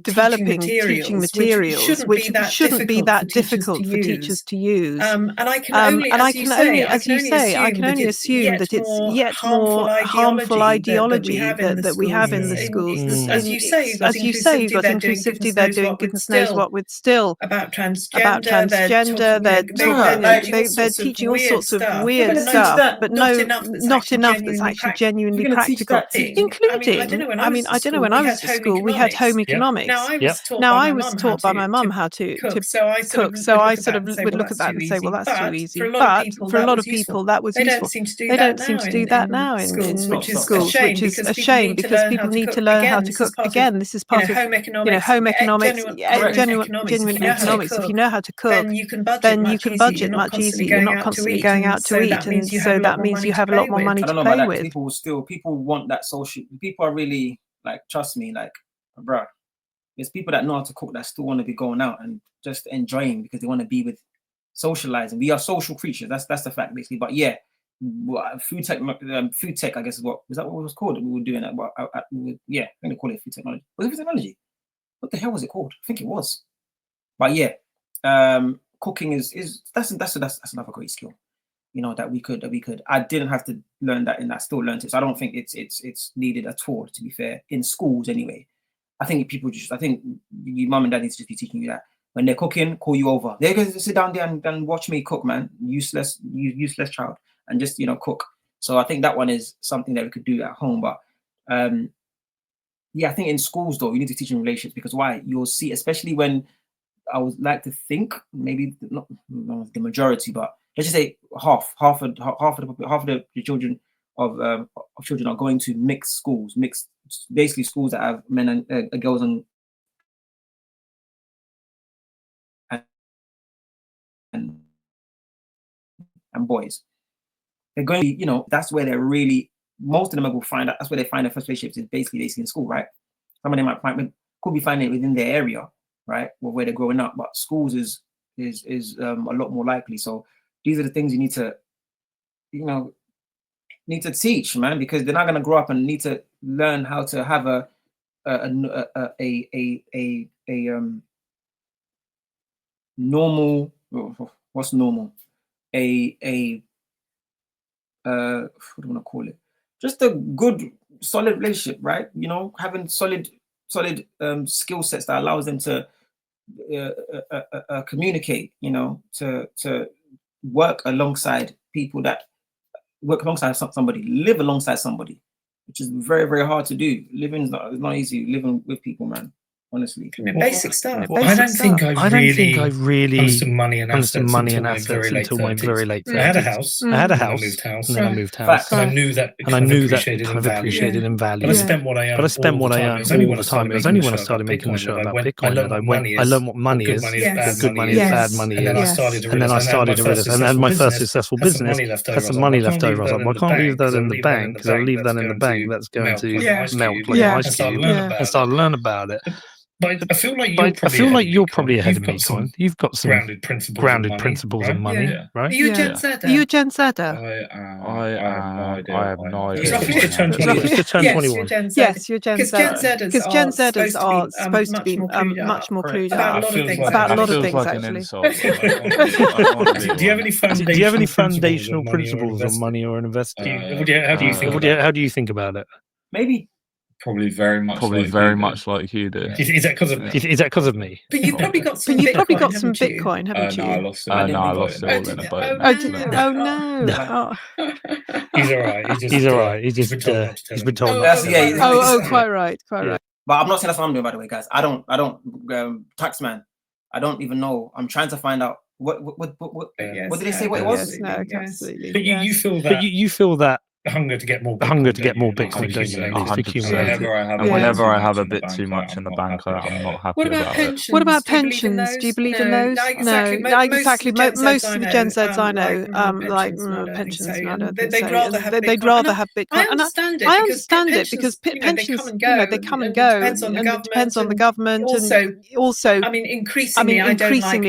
developing teaching materials which shouldn't be that difficult for teachers to use. And I can only, as you say, I can only assume that it's yet more harmful ideology that we have in the schools. As you say, you've got inclusivity. They're doing goodness knows what with still about transgender. They're teaching all sorts of weird stuff, but not enough that's actually genuinely practical. Including, I don't know, when I was at school, we had home economics. Now I was taught by my mum how to cook, so I sort of would look at that and say, well, that's too easy. But for a lot of people, that was useful. They don't seem to do that now in schools, which is a shame because people need to learn how to cook. Again, this is part of home economics, genuine economics. If you know how to cook, then you can budget much easier. You're not constantly going out to eat, and so that means you have a lot more money to play with. People want that social. People are really like, trust me, like, bruh. There's people that know how to cook that still want to be going out and just enjoying because they want to be with socializing. We are social creatures. That's the fact, basically. But yeah. Food tech, I guess is what was that what it was called? We were doing that. I think they call it food technology. Was it food technology? What the hell was it called? I think it was. But yeah, cooking is that's another great skill. You know that we could. I didn't have to learn that, and I still learned it. So I don't think it's needed at all. To be fair, in schools anyway. I think your mum and dad need to just be teaching you that. When they're cooking, call you over. They're going to sit down there and watch me cook, man. Useless child. And just, cook. So I think that one is something that we could do at home. But I think in schools, though, you need to teach them relationships because why? You'll see, especially when I would like to think, maybe not the majority, but let's just say half of the children of children are going to mixed schools, basically schools that have men and girls and boys. They're going to be, that's where they're really, most of them will find out, that's where they find their first relationships is basically in school, right? Some of them could be finding it within their area, right? Where they're growing up, but schools is a lot more likely. So these are the things you need to, need to teach, man, because they're not going to grow up and need to learn how to have a normal, what's normal? What do I want to call it? Just a good, solid relationship, right? Having solid skill sets that allows them to communicate. To work alongside people that work alongside somebody, live alongside somebody, which is very, very hard to do. Living is not easy. Living with people, man. Honestly, basic stuff. I don't think I really comes to money and assets until my very late 30s. I had a house. I had a house. And then I moved house. And I knew that kind of appreciated in value. But I spent what I earned all the time. It was only when I started making the show about Bitcoin that I learned what money is, what good money is, bad money is. And then I started to realize, and then my first successful business had some money left over. I was like, well, I can't leave that in the bank because I leave that in the bank, that's going to melt like an ice cube. And start to learn about it. But I feel like you're probably ahead of me, Colin. You've got some grounded principles in money, right? Are you a Gen Zer? Are you a Gen Zer? I have no idea. Just turned 21. Yes, you're Gen Zer. Because Gen Zers are supposed to be much more clued up about a lot of things, actually. Do you have any foundational principles on money or investing? How do you think about it? Maybe Probably very much like you do. Is that because of me? Is that because of me? But you've probably got some Bitcoin, haven't you? No, I lost it all in a boat. Oh no! He's all right. He's all right. He's been told not to. Quite right. But I'm not saying that's what I'm doing, by the way, guys. I don't taxman. I don't even know. I'm trying to find out what did they say? What it was? No, absolutely. But you feel that. You feel that hunger to get more Bitcoin, don't you? Whenever I have a bit too much in the bank, I'm not happy about it. What about pensions? Do you believe in those? No, exactly. Most of the Gen Zs I know, pensions. They'd rather have Bitcoin. I understand it because pensions, they come and go, and it depends on the government. And also, I mean, increasingly,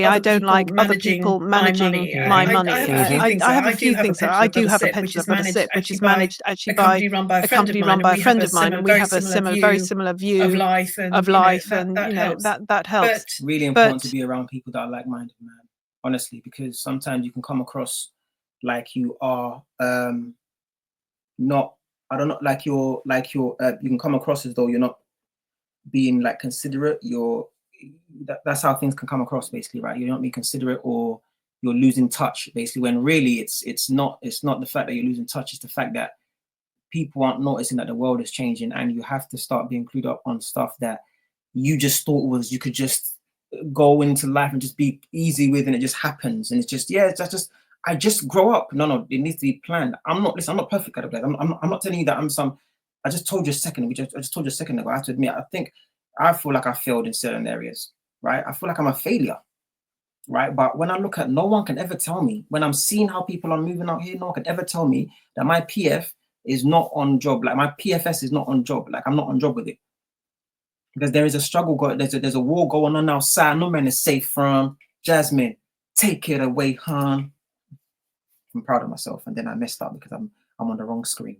I don't like other people managing my money. I have a few things. I do have a pension. I've got a SIP, which is managed actually by a company run by a friend of mine, and we have a very similar view of life, and that helps. It's really important to be around people that are like-minded, man. Honestly, because sometimes you can come across like you are not. I don't know, you can come across as though you're not being like considerate. That's how things can come across, basically, right? You're not being considerate, or you're losing touch, basically, when really it's not the fact that you're losing touch, it's the fact that people aren't noticing that the world is changing, and you have to start being clued up on stuff that you just thought was you could just go into life and just be easy with, and it just happens, and it's just I just grow up. No, it needs to be planned. I'm not perfect, guys. I'm not telling you that I'm some. I just told you a second. I just told you a second ago. I have to admit, I feel like I failed in certain areas, right? I feel like I'm a failure. Right, but when I look at, no one can ever tell me, when I'm seeing how people are moving out here, no one can ever tell me that my PF is not on job, like my PFS is not on job, like I'm not on job with it, because there is a struggle going. There's a war going on outside. No man is safe from. Jasmine, take it away, hon. I'm proud of myself, and then I messed up because I'm on the wrong screen.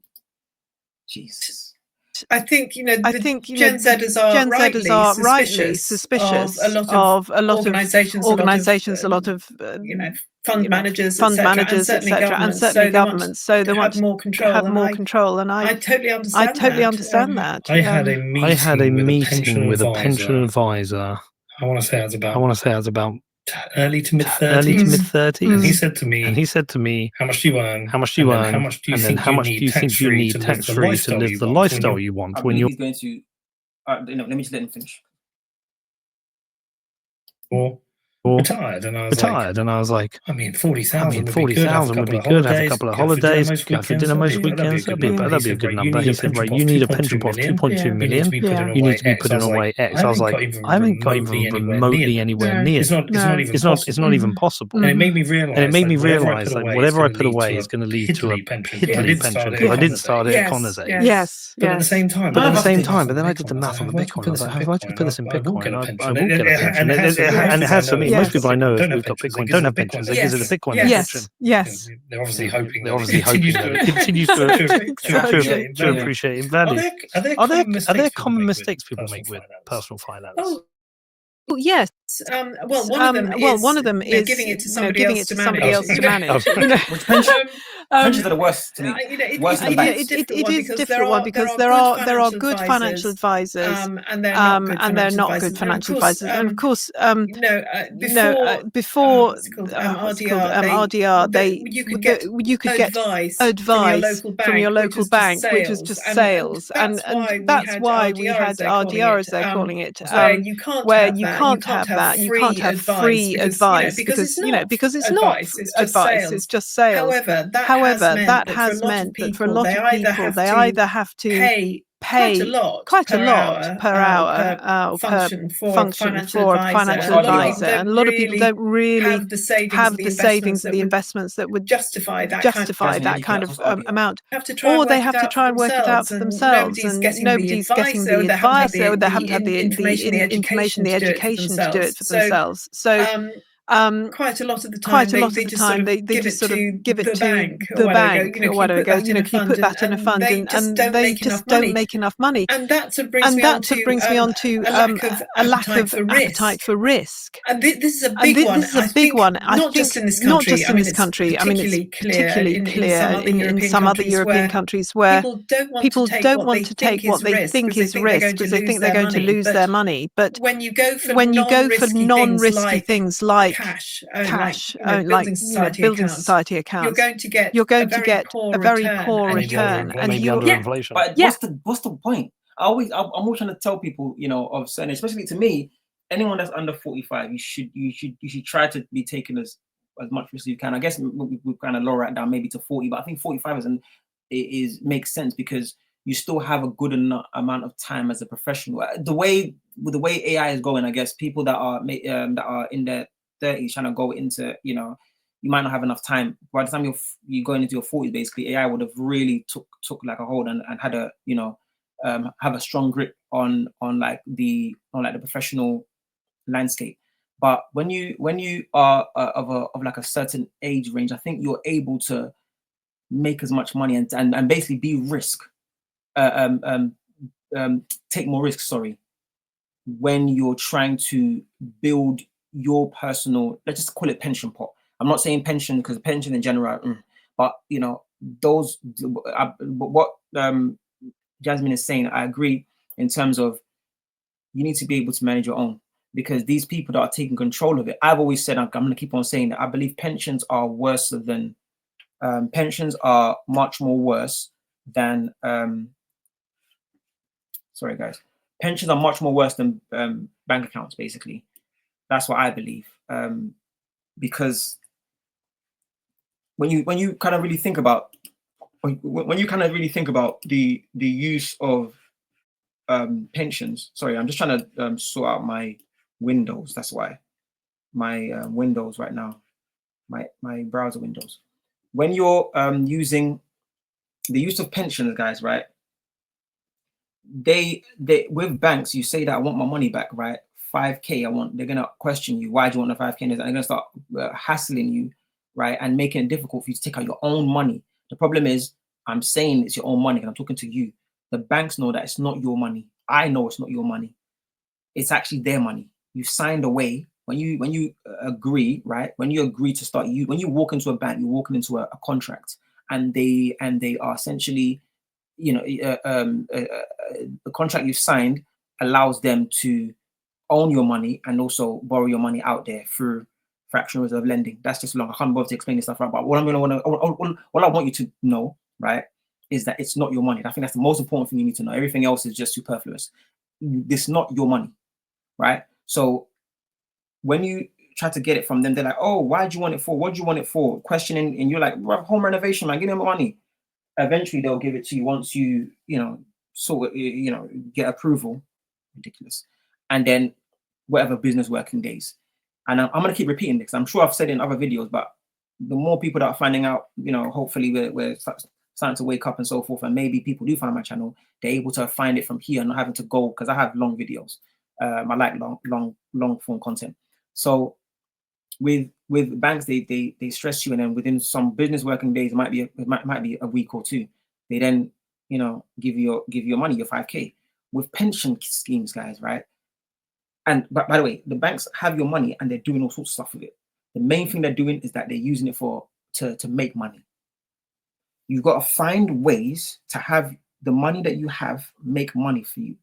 Jesus. I think Gen Zers are rightly suspicious of a lot of organisations, a lot of fund managers, etc., and certainly governments. So they want to have more control, and I totally understand that. I had a meeting with a pension advisor. I want to say I was about early to mid 30s. And he said to me, how much do you earn? How much do you think you need tax free to live the lifestyle you want when you're going to let me just let him finish. Or retired, and I was like, I mean, 40,000 would be good. Have a couple of holidays, go for dinner most weekends. That'd be a good number. He said, right, you need a pension pot of 2.2 million. You need to be putting away X. I was like, I haven't got even remotely anywhere near. It's not even possible. And it made me realize that whatever I put away is going to lead to a piddly pension. Because I did start it at Connors age. Yes. But at the same time, then I did the math on the Bitcoin. I was like, if I just put this in Bitcoin, I will get a pension. And it has for me. Most people I know who've got Bitcoin don't have pensions. They visit a Bitcoin pension. Yes. They're obviously hoping that it continues to appreciate in value. Are there common mistakes people make with personal finance? Oh, yes. One of them is giving it to somebody else to manage. Pensions are the worst to me. It is a difficult one because there are good financial advisors and they're not good financial advisors. And of course, before RDR, you could get advice from your local bank, which was just sales, and that's why we had RDR, as they're calling it, where you can't have that. You can't have free advice because it's not advice. It's just sales. However, that has meant that for a lot of people, they either have to pay quite a lot per hour function for a financial advisor, and a lot of people don't really have the savings and the investments that would justify that kind of amount, or they have to try and work it out for themselves, and nobody's getting the advice, or they haven't had the information, the education to do it for themselves. So quite a lot of the time, they just sort of give it to the bank or whatever. Go, you know, can you put that in a fund? And they just don't make enough money. And that sort of brings me on to a lack of appetite for risk. And this is a big one. I think not just in this country. I mean, it's particularly clear in some other European countries where people don't want to take what they think is risk because they think they're going to lose their money. But when you go for non-risky things like cash, like building society accounts, you're going to get a very poor return, and inflation. But what's the point? I'm always trying to tell people, you know, of certain, especially to me, anyone that's under 45, you should try to be taking as much risk as you can. I guess we kind of lower it down maybe to 40, but I think 45 makes sense because you still have a good enough amount of time as a professional. The way AI is going, I guess people that are in their 30s trying to go into, you know, you might not have enough time. By the time you're going into your 40s, basically AI would have really took like a hold and had a, you know, have a strong grip on the professional landscape. But when you are of like a certain age range, I think you're able to make as much money and basically be take more risks, when you're trying to build your personal, let's just call it pension pot. I'm not saying pension because pension in general, but you know, those, what Jasmine is saying, I agree in terms of you need to be able to manage your own, because these people that are taking control of it, I've always said, I'm going to keep on saying that I believe pensions are worse than, pensions are much more worse than, sorry guys, pensions are much more worse than bank accounts, basically. That's what I believe, because when you kind of really think about the use of pensions. Sorry, I'm just trying to sort out my windows. That's why my windows right now, my browser windows. When you're using the use of pensions, guys, right? They with banks, you say that I want my money back, right? 5K, they're gonna question you. Why do you want the 5K? And they're gonna start hassling you, right? And making it difficult for you to take out your own money. The problem is, I'm saying it's your own money and I'm talking to you. The banks know that it's not your money. I know it's not your money. It's actually their money. You signed away when you agree, right? When you agree to start, when you walk into a bank, you're walking into a contract, and they are essentially, you know, the contract you've signed allows them to own your money and also borrow your money out there through fractional reserve lending. That's just long. I can't bother to explain this stuff right, but what I want you to know, right, is that it's not your money. I think that's the most important thing you need to know. Everything else is just superfluous. It's not your money, right? So when you try to get it from them, they're like, oh, why do you want it for? What do you want it for? Questioning, and you're like, home renovation, man, give them money. Eventually they'll give it to you once you sort of, get approval. Ridiculous. And then whatever business working days. And I'm going to keep repeating this. I'm sure I've said it in other videos, but the more people that are finding out, hopefully we're starting to wake up and so forth, and maybe people do find my channel, they're able to find it from here, not having to go, because I have long videos. I like long form content. So with banks, they stress you, and then within some business working days, it might be a week or two, they then give you your money, your 5K. With pension schemes, guys, right? And by the way, the banks have your money and they're doing all sorts of stuff with it. The main thing they're doing is that they're using it to make money. You've got to find ways to have the money that you have make money for you.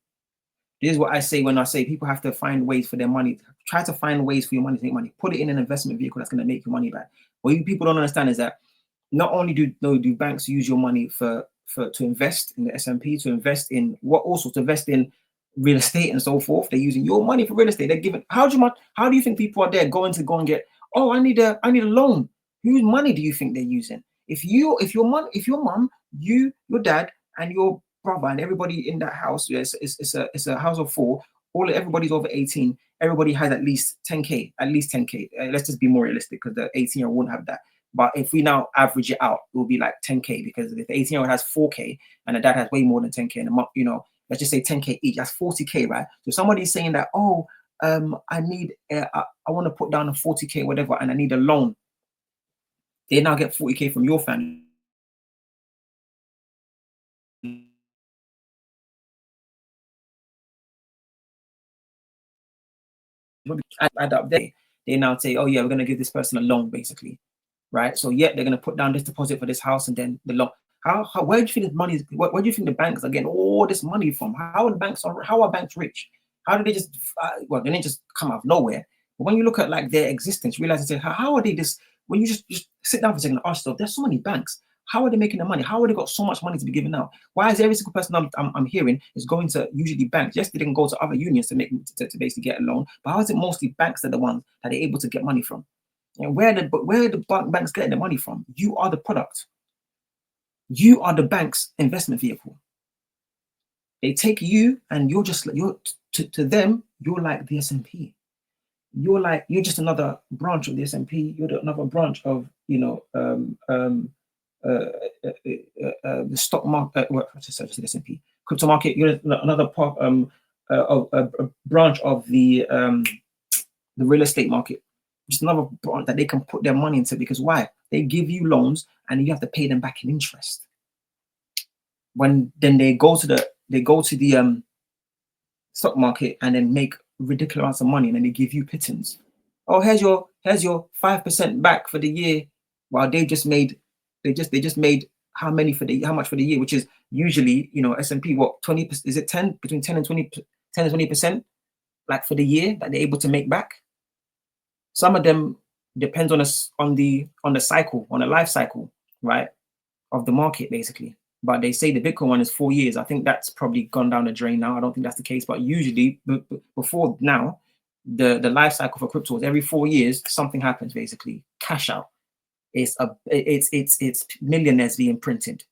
This is what I say when I say people have to find ways for their money. Try to find ways for your money to make money. Put it in an investment vehicle that's going to make your money back. What you people don't understand is that not only do banks use your money to invest in the S&P, to invest in to invest in real estate and so forth. They're using your money for real estate. They're giving. How do you think people are there going to go and get? Oh, I need a loan. Whose money do you think they're using? If your mom, your dad, and your brother, and everybody in that house, it's a house of four. Everybody's over 18. Everybody has at least 10K. Let's just be more realistic, because the 18-year-old won't have that. But if we now average it out, it will be like 10K, because if the 18-year-old has 4K and the dad has way more than 10K in a month, let's just say 10K each, that's 40K, right? So somebody's saying that, oh, I need, I want to put down a 40K, whatever, and I need a loan. They now get 40K from your family. Add up there. They now say, oh yeah, we're going to give this person a loan, basically, right? So yeah, they're going to put down this deposit for this house and then the loan. Where do you think this money is? Where do you think the banks are getting all this money from? How are banks rich? How do they just well, they didn't just come out of nowhere. But when you look at like their existence, realize and say, how are they this? When you just sit down for a second and ask yourself, there's so many banks. How are they making the money? How are they got so much money to be given out? Why is every single person I'm hearing is going to usually banks? Yes, they can go to other unions to basically get a loan, but how is it mostly banks that are the ones that are able to get money from? And where are the banks getting the money from? You are the product. You are the bank's investment vehicle. They take you, and you're to them, you're like the S&P. You're just another branch of the S&P. You're another branch of the stock market. The S&P crypto market. You're another part a branch of the real estate market. Just another branch that they can put their money into, because why? They give you loans and you have to pay them back in interest. When then they go to the stock market and then make ridiculous amounts of money, and then they give you pittance. Oh, here's your 5% back for the year. While they just made how much for the year, which is usually S&P what 20%, is it 10 between 10 and 20% like for the year that they're able to make back. Some of them depends on the cycle, on the life cycle, right, of the market basically. But they say the Bitcoin one is 4 years. I think that's probably gone down the drain now. I don't think that's the case. But usually, before now, the life cycle for crypto is every 4 years something happens. Basically, cash out. It's millionaires being printed,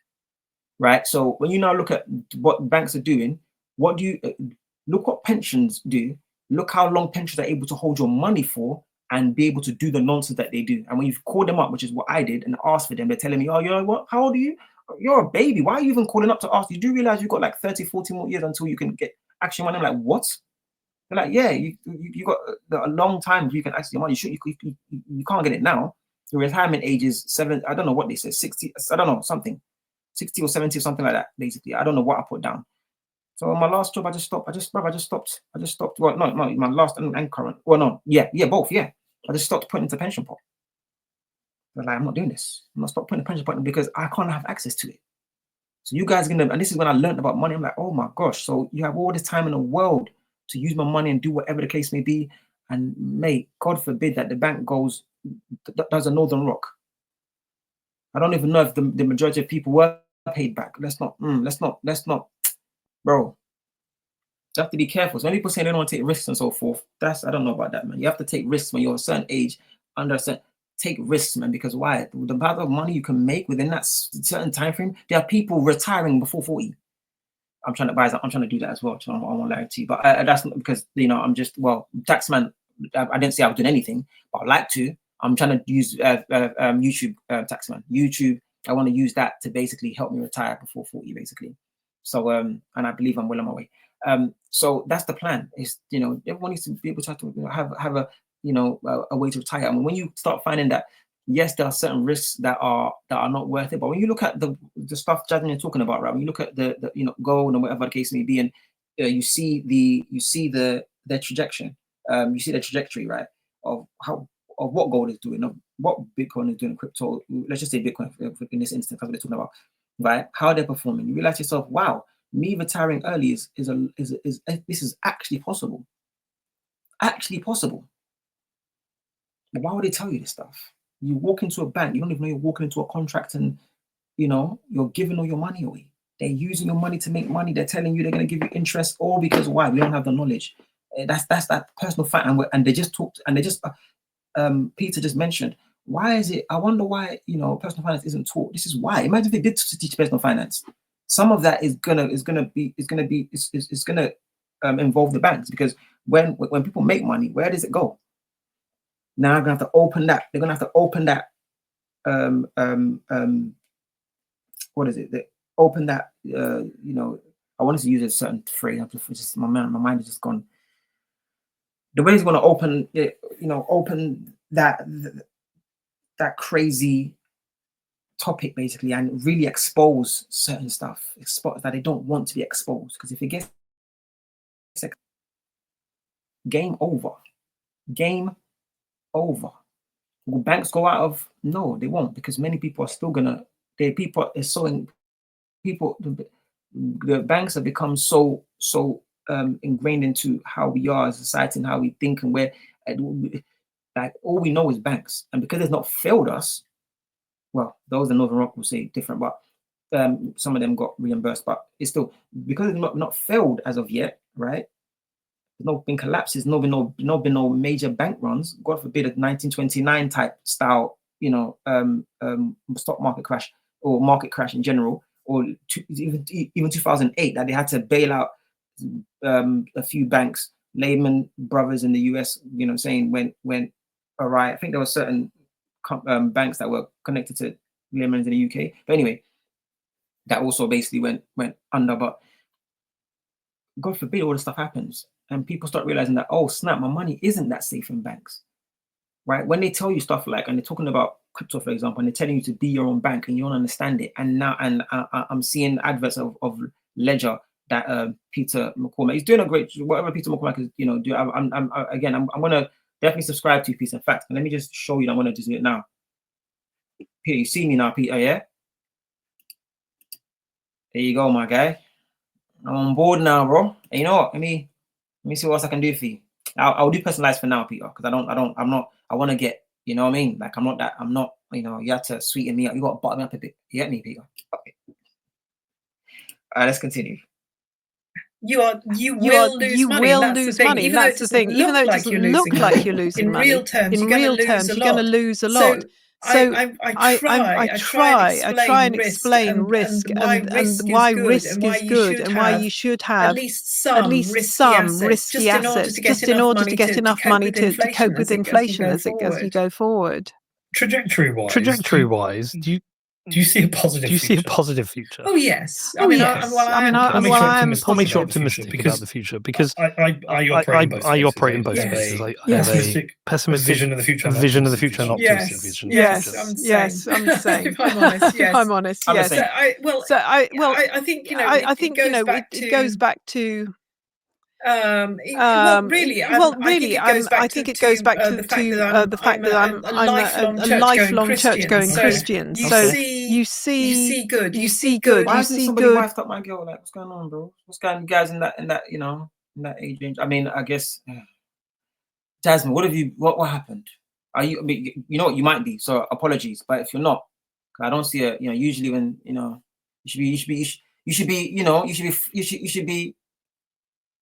right? So when you now look at what banks are doing, what do you look what pensions do? Look how long pensions are able to hold your money for and be able to do the nonsense that they do. And when you've called them up, which is what I did, and asked for them, they're telling me, oh, you know what? How old are you? You're a baby. Why are you even calling up to ask? You do realize you've got like 30, 40 more years until you can get actually money. I'm like, what? They're like, yeah, you got a long time you can actually money. You can't get it now. The retirement age is 7. I don't know what they say, 60. I don't know, something 60 or 70 or something like that. Basically, I don't know what I put down. So my last job, I just stopped. Well, no, my last and current. Well, no, yeah, both, yeah. I just stopped putting into pension pot. But like, I'm not doing this. I'm not stop putting a pension pot because I can't have access to it. So you guys are gonna, and this is when I learned about money. I'm like, oh my gosh. So you have all this time in the world to use my money and do whatever the case may be. And mate, God forbid that the bank does a Northern Rock. I don't even know if the majority of people were paid back. Let's not, bro. You have to be careful. So when people say they don't want to take risks and so forth, I don't know about that, man. You have to take risks when you're a certain age, take risks, man, because why? The amount of money you can make within that certain time frame, there are people retiring before 40. I'm trying to do that as well. So I won't lie to you, but that's not because I'm just taxman. I didn't say I was doing anything, but I'd like to. I'm trying to use YouTube taxman. YouTube. I want to use that to basically help me retire before 40, basically. So and I believe I'm well on my way. So that's the plan. Is everyone needs to be able to have a way to retire. I mean, when you start finding that, yes, there are certain risks that are not worth it. But when you look at the stuff Jasmine is talking about, right? When you look at the gold and whatever the case may be, and you see the trajectory, you see the trajectory, right, of what gold is doing, of what Bitcoin is doing, crypto. Let's just say Bitcoin in this instance, because we're talking about, right? How they're performing. You realize yourself, wow, me retiring early is this is actually possible. Actually possible. But why would they tell you this stuff? You walk into a bank, you don't even know you're walking into a contract, and you're giving all your money away. They're using your money to make money. They're telling you they're going to give you interest, all because why? We don't have the knowledge. That's that personal fact. And they just talked, and they just Peter just mentioned, why is it? I wonder why personal finance isn't taught. This is why. Imagine if they did teach personal finance. Some of that is gonna involve the banks, because when people make money, where does it go? Now I'm gonna have to open that. They're gonna have to open that. What is it? They open that. I wanted to use a certain phrase. My mind is just gone. the way it's going to open that crazy topic basically, and really expose certain stuff that they don't want to be exposed, because if it gets game over. Will banks go out of? No, they won't, because many people are still gonna. The banks have become so ingrained into how we are as a society and how we think, and where like all we know is banks, and because it's not failed us. Well, those in Northern Rock will say different, but some of them got reimbursed, but it's still because it's not failed as of yet, right? There's no been collapses, no been no major bank runs. God forbid a 1929 type style, stock market crash or market crash in general, or even 2008 that they had to bail out a few banks. Lehman Brothers in the US, saying went awry. I think there were certain banks that were connected to Lehman's in the UK, but anyway, that also basically went under. But God forbid all this stuff happens and people start realizing that, oh snap, my money isn't that safe in banks, right? When they tell you stuff like, and they're talking about crypto, for example, and they're telling you to be your own bank and you don't understand it. And now, I'm seeing adverts of Ledger that Peter McCormack, he's doing a great, whatever Peter McCormack is, do. I'm gonna definitely subscribe to you, Peter. In fact, let me just show you. I'm gonna just do it now. Peter, you see me now, Peter? Yeah. There you go, my guy. I'm on board now, bro. And you know what? Let me see what else I can do for you. I'll do personalized for now, Peter, because I want to get, you know what I mean? Like I'm not, you have to sweeten me up. You got to butter me up a bit. You get me, Peter? Okay. All right, let's continue. You will lose money. That's the thing. Even though it doesn't look like you're losing money, in real terms, you're going to lose a lot. So I try and explain risk and why risk is good and why you should have at least some risky assets just in order to get enough money to cope with inflation as you go forward. Trajectory wise, do you see a positive future? Oh yes. I'm optimistic about the future because I operate in both spaces. I have a pessimistic vision of the future and an optimistic vision. Yes, I'm the same. If I'm honest, yes. I think it goes back to. I think it goes back to the fact that I'm a lifelong church-going Christian. So you see good. Why hasn't somebody wifed up my girl? Like, what's going on, bro? What's going on, guys, in that in that age range? I mean, I guess, Jasmine, what happened? Are you? I mean, you know what, you might be. So apologies, but if you're not, I don't see a. Usually when you should be.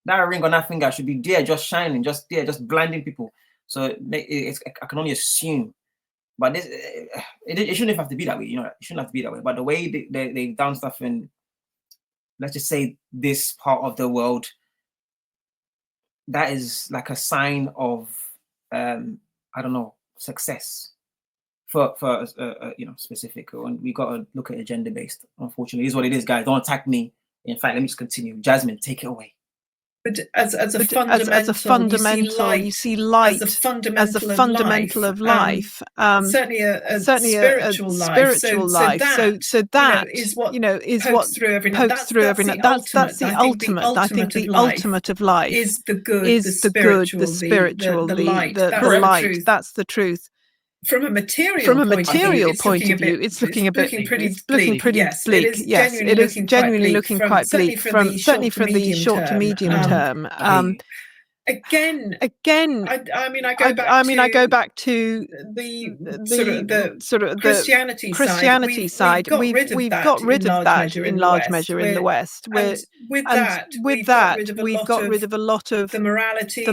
That ring on that finger should be there, just shining, just blinding people. So I can only assume, but it shouldn't have to be that way. It shouldn't have to be that way. But the way they've done stuff in, let's just say, this part of the world, that is like a sign of, success for specific. And we got to look at it gender based. Unfortunately, it is what it is, guys. Don't attack me. In fact, let me just continue. Jasmine, take it away. But as a fundamental, you see light as a fundamental of life. Certainly a spiritual life. So that is what pokes through everything. That's the ultimate. I think the ultimate of life is the good, the spiritual, the light. That's the truth. From a material point of view, it's looking pretty bleak. Yes, it is genuinely looking quite bleak. Certainly from the short to medium term. Again, I go back to the sort of Christianity side. We've got rid of that in large measure in the West. With that, we've got rid of a lot of the morality,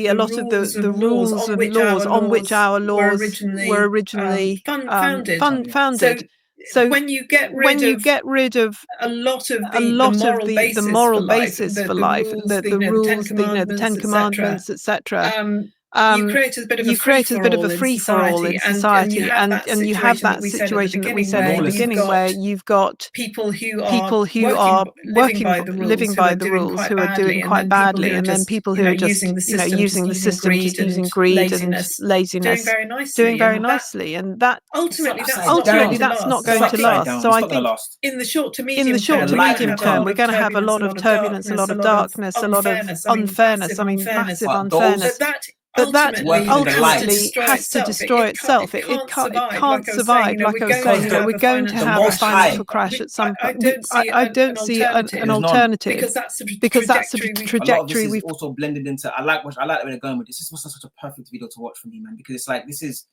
a lot of the rules and laws on which our laws were originally founded. So when you get rid of a lot of the moral basis for life, the rules, the 10 Commandments, etc., you create a bit of a free for all in society, and you have that situation that we said at the beginning, where you've got people who are living by the rules, who are doing quite badly, and then people who are just using the system, just using greed and laziness, doing very nicely, and that ultimately that's not going to last. So I think in the short to medium term, we're going to have a lot of turbulence, a lot of darkness, a lot of unfairness. I mean, massive unfairness. But that ultimately has to destroy itself. It can't survive. Like I was saying, we're going to have a financial crash at some point. I don't see an alternative, because that's the trajectory we've also blended into. I like where they're going with this. This was such a perfect video to watch for me, man, because it's like, this is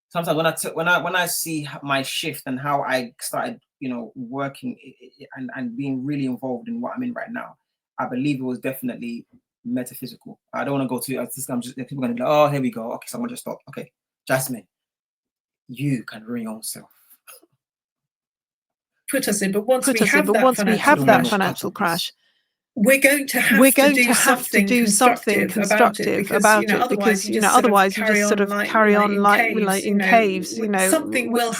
sometimes when I see my shift and how I started, working and being really involved in what I'm in right now, I believe it was definitely metaphysical. I don't want to go too. I'm just, people are going to be like, oh, here we go. Okay, someone just stop. Okay, Jasmine, you can ruin yourself. Put us in, but once we have that financial crash, we're going to have to do something constructive about it, because otherwise you just sort of carry on like in caves. Something will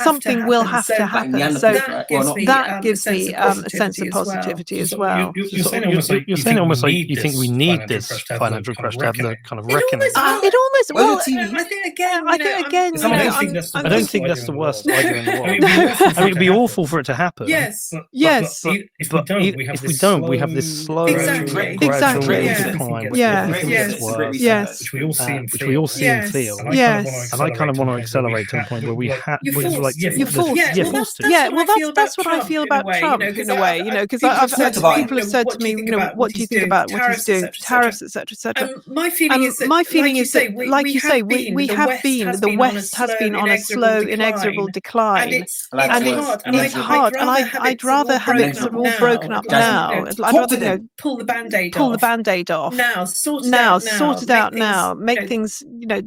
have to happen. So that gives me a sense of positivity as well. You're saying almost like you think we need this financial crash to have the kind of reckoning. I don't think that's the worst idea in the world. I mean, it'd be awful for it to happen. Yes. But if we don't, we have this slow, Exactly. decline, which we all see and feel. And I kind of want to accelerate to the point where we have, Well, that's what I feel about Trump in a way, because I've had people have said to me, what do you think about what he's doing, tariffs, etc. My feeling is that, like you say, we have been, the West has been on a slow, inexorable decline, and it's hard, and I'd rather have it sort of all broken up now. I'd rather pull the band-aid off now, sort it out now, make things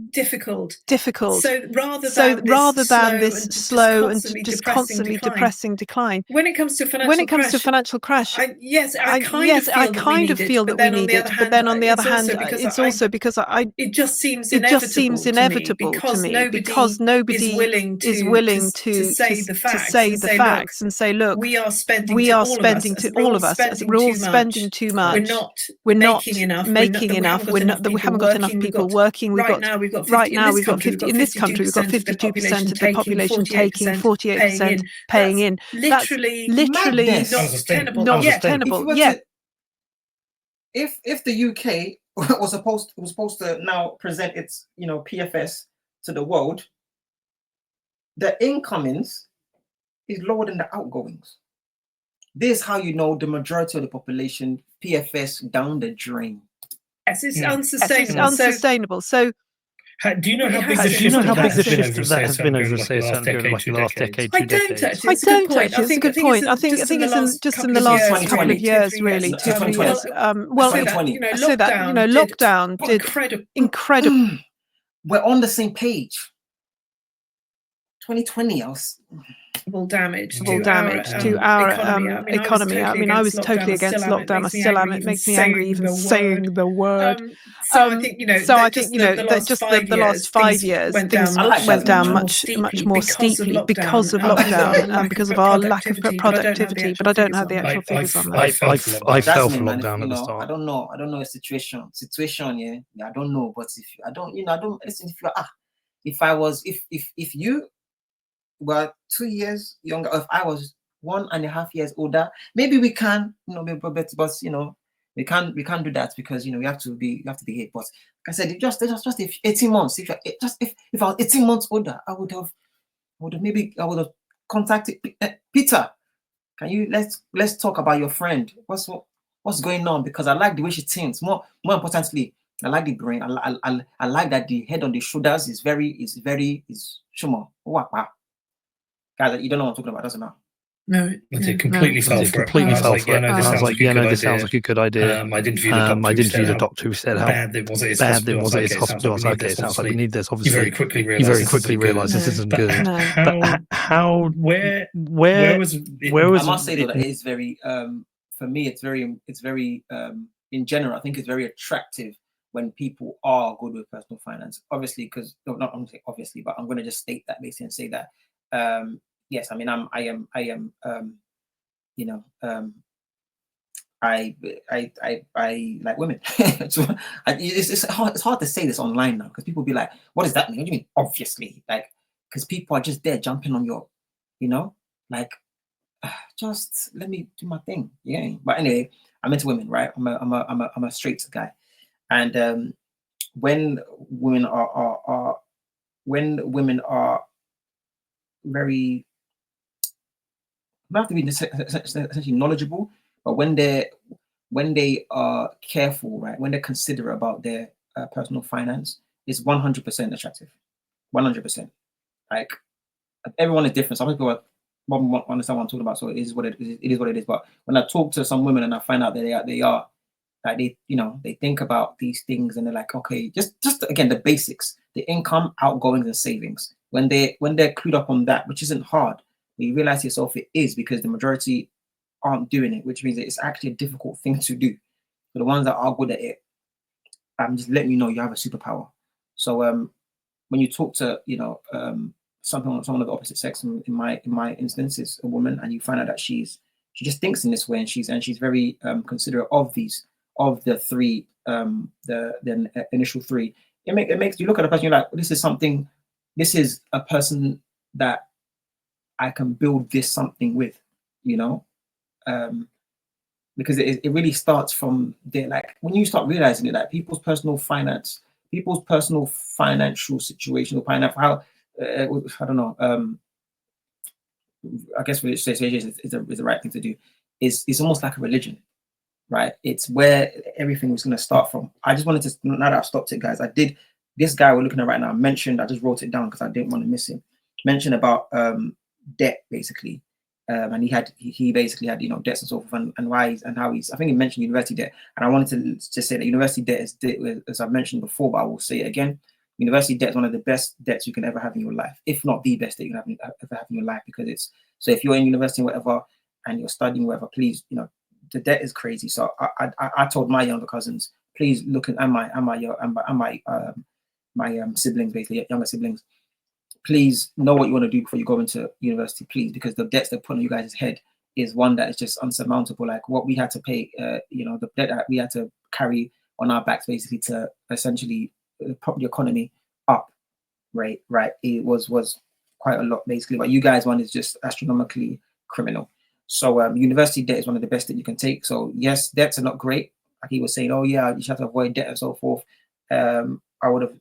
difficult. So rather than this slow and just constantly depressing decline. When it comes to financial crash, I kind of feel that we need it, but then on the other hand, it's also because it just seems inevitable to me, because nobody is willing to say the facts and say, look, we are spending to all of us. We're all spending too much. We're not making enough. We haven't got enough people working. Right now we've got 50 in this country. We've got 52% of the population taking, 48% paying in. Literally not sustainable. Yeah. If the UK was supposed to now present its PFS to the world, the incomings is lower than the outgoings. This is how you know the majority of the population PFS down the drain. Yes, it's unsustainable. So do you know how big the shift that has been over, say, a certain period, like the last decade, 2 decades? I don't actually. It's a good point. I think it's just in the last couple of years, really, 2 years. Lockdown did incredible. We're on the same page. 2020, damage to our economy. I mean, I was totally against lockdown. I still am. It makes me angry even saying the word. So I think the last 5 years things went down much more steeply because of lockdown and because of our lack of productivity. But I don't have the actual figures on that. I fell for lockdown at the start. I don't know a situation. Yeah, I don't know. But if you were 2 years younger, if I was 1.5 years older, maybe we can, but we can't do that, because we have to behave. But like I said, just 18 months. If I was 18 months older, I would have contacted Peter. Can you let's talk about your friend? What's going on? Because I like the way she thinks. More importantly, I like the brain. I like that the head on the shoulders is shumo. Wow. Guys, you don't know what I'm talking about, doesn't it? No, it completely fell for it. I was like, this sounds like a good idea. I'd interviewed the doctor who said how bad it was at his hospital. I was like, okay, it sounds like we need this. Obviously, you very quickly realised this isn't good. But where was it? I must say that it is very, for me, it's very, in general, I think it's very attractive when people are good with personal finance. Obviously, because not obviously, but I'm going to just state that basically and say that yes, I mean I am you know I like women. So it's hard to say this online now because people be like, what does that mean? What do you mean? Obviously, like, because people are just there jumping on your, like, just let me do my thing. Yeah. But anyway, I'm into women, right? I'm a straight guy, and when women are very, not have to be essentially knowledgeable, but when they are careful, right? When they're considerate about their personal finance, it's 100% attractive. 100%. Like, everyone is different. Some people won't understand what I'm talking about, so it is what it is. It is what it is. But when I talk to some women and I find out that they are like, they think about these things and they're like, okay, just again the basics, the income, outgoings, and savings. When they're clued up on that, which isn't hard, but you realize yourself it is, because the majority aren't doing it, which means that it's actually a difficult thing to do. For the ones that are good at it, I'm just letting you know you have a superpower. So when you talk to someone of the opposite sex, in my instance is a woman, and you find out that she just thinks in this way, and she's very considerate of the three, the initial three. It makes you look at a person, you're like, this is a person that I can build this something with, because it really starts from there. Like, when you start realizing it, like people's personal financial situation, or how I don't know. I guess what it says is the right thing to do. It's almost like a religion, right? It's where everything was going to start from. I just wanted to, now that I've stopped it, guys, this guy we're looking at right now mentioned, I just wrote it down because I didn't want to miss him, mentioned about debt, basically. And he basically had debts and so forth, and why and how I think he mentioned university debt, and I wanted to say that university debt is, as I've mentioned before, but I will say it again. University debt is one of the best debts you can ever have in your life, if not the best that you can ever have in your life, because it's, so if you're in university, whatever, and you're studying, whatever, please, the debt is crazy. So I told my younger cousins, please look at, and my siblings, basically younger siblings, please know what you want to do before you go into university, please, because the debts they put on you guys' head is one that is just unsurmountable. Like what we had to pay, the debt that we had to carry on our backs, basically, to essentially prop the economy up, right? It was quite a lot, basically. But you guys' one is just astronomically criminal. So university debt is one of the best that you can take. So yes, debts are not great. Like he was saying, oh yeah, you should have to avoid debt and so forth. I would have,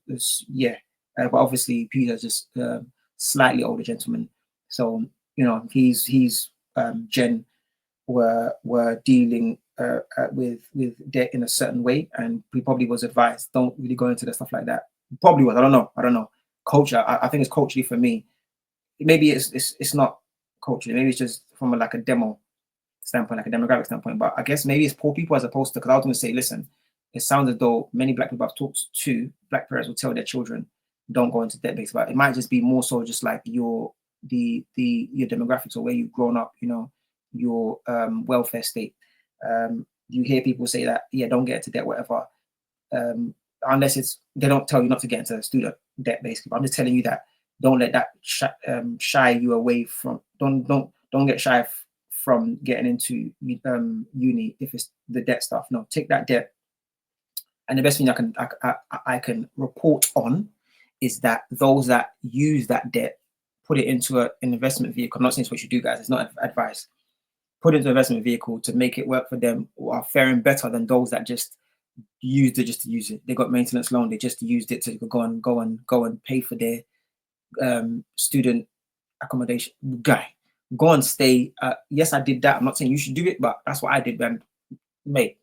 but obviously Peter's just slightly older gentleman. So he's Jen were dealing with debt in a certain way, and he probably was advised, don't really go into the stuff like that. Probably was. I don't know. Culture. I think it's culturally for me. Maybe it's not culturally. Maybe it's just from a demo standpoint, like a demographic standpoint. But I guess maybe it's poor people as opposed to, because I was going to say, listen, it sounds as though many Black people I've talked to, Black parents will tell their children, don't go into debt based, but it might just be more so just like your demographics, or where you've grown up, your welfare state. You hear people say that, yeah, don't get into debt, whatever, unless they don't tell you not to get into student debt, basically. But I'm just telling you that don't let that shy you away from, don't get shy from getting into uni if it's the debt stuff. No, take that debt. And the best thing I can report on is that those that use that debt, put it into an investment vehicle. I'm not saying it's what you do, guys. It's not advice. Put it into an investment vehicle to make it work for them, are faring better than those that just used it just to use it. They got maintenance loan. They just used it to go and pay for their student accommodation. Guy, go and stay. Yes, I did that. I'm not saying you should do it, but that's what I did, man. Mate,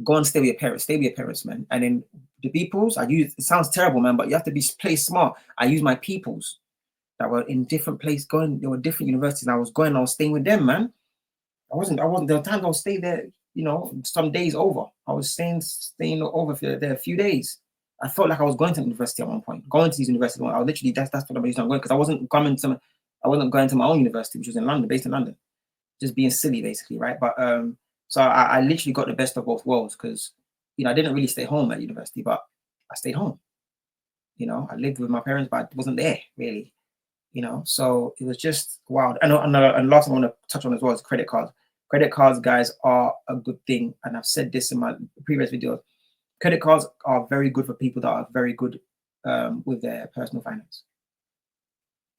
go and stay with your parents. Stay with your parents, man. And then the peoples I use. It sounds terrible, man, but you have to play smart. I use my peoples that were in different places. They were different universities. And I was staying with them, man. I wasn't. There were times I'll stay there. Some days over. I was staying over for there a few days. I felt like I was going to university at one point. Going to these universities, I was literally that's what I'm going, because I wasn't going to my own university, which was in London, based in London. Just being silly, basically, right? But so I literally got the best of both worlds, because you know, I didn't really stay home at university, but I stayed home. You know, I lived with my parents, but I wasn't there really. You know, so it was just wild. And last thing I want to touch on as well is credit cards. Credit cards, guys, are a good thing, and I've said this in my previous videos. Credit cards are very good for people that are very good with their personal finance.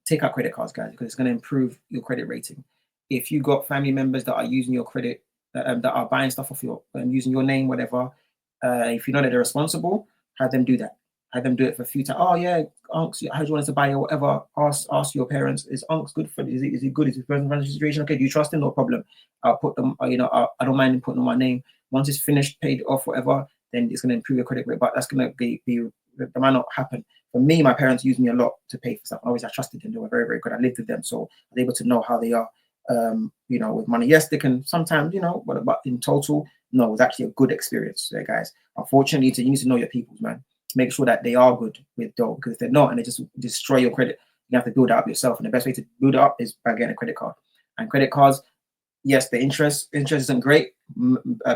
Take out credit cards, guys, because it's going to improve your credit rating. If you got family members that are using your credit, that are buying stuff off your, using your name, whatever, if you know that they're responsible, have them do that. Have them do it for future. Oh yeah, unks, how do you want us to buy or whatever? Ask your parents. Is unks good for? Is he good? Is his personal financial situation okay? Do you trust him? No problem. I'll put them. You know, I don't mind putting on my name. Once it's finished, paid off, whatever, then it's going to improve your credit rate. But that's going to be that might not happen. For me, my parents used me a lot to pay for stuff. I trusted them. They were very, very good. I lived with them, so I was able to know how they are. You know, with money. Yes, they can sometimes, you know, but in total, no, it was actually a good experience there, guys. Unfortunately, you need to know your peoples, man. Make sure that they are good with dough, because if they're not and they just destroy your credit, you have to build it up yourself. And the best way to build it up is by getting a credit card. And credit cards, yes, the interest isn't great.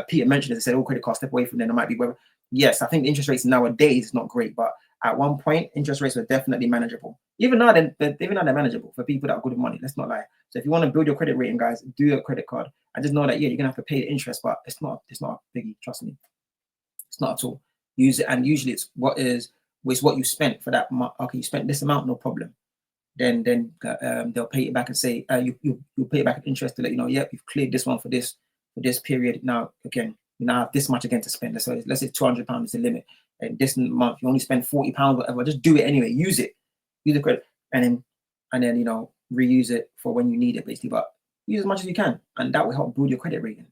Peter mentioned it. He said, "Oh, credit cards, step away from them. It might be whatever." Yes, I think the interest rates nowadays is not great, but at one point, interest rates were definitely manageable. Even now, they're manageable for people that are good with money. Let's not lie. So if you want to build your credit rating, guys, do a credit card. I just know that you're gonna have to pay the interest, but it's not a biggie. Trust me, it's not at all. Use it, and usually it's what you spent for that month. Okay, you spent this amount, no problem. Then they'll pay it back and say you'll pay it back at interest to let you know, yep, you've cleared this one for this period. Now again, you now have this much again to spend. So let's say £200 is the limit, and this month you only spend £40, whatever. Just do it anyway. Use the credit, and then you know, reuse it for when you need it, basically. But use as much as you can, and that will help build your credit rating.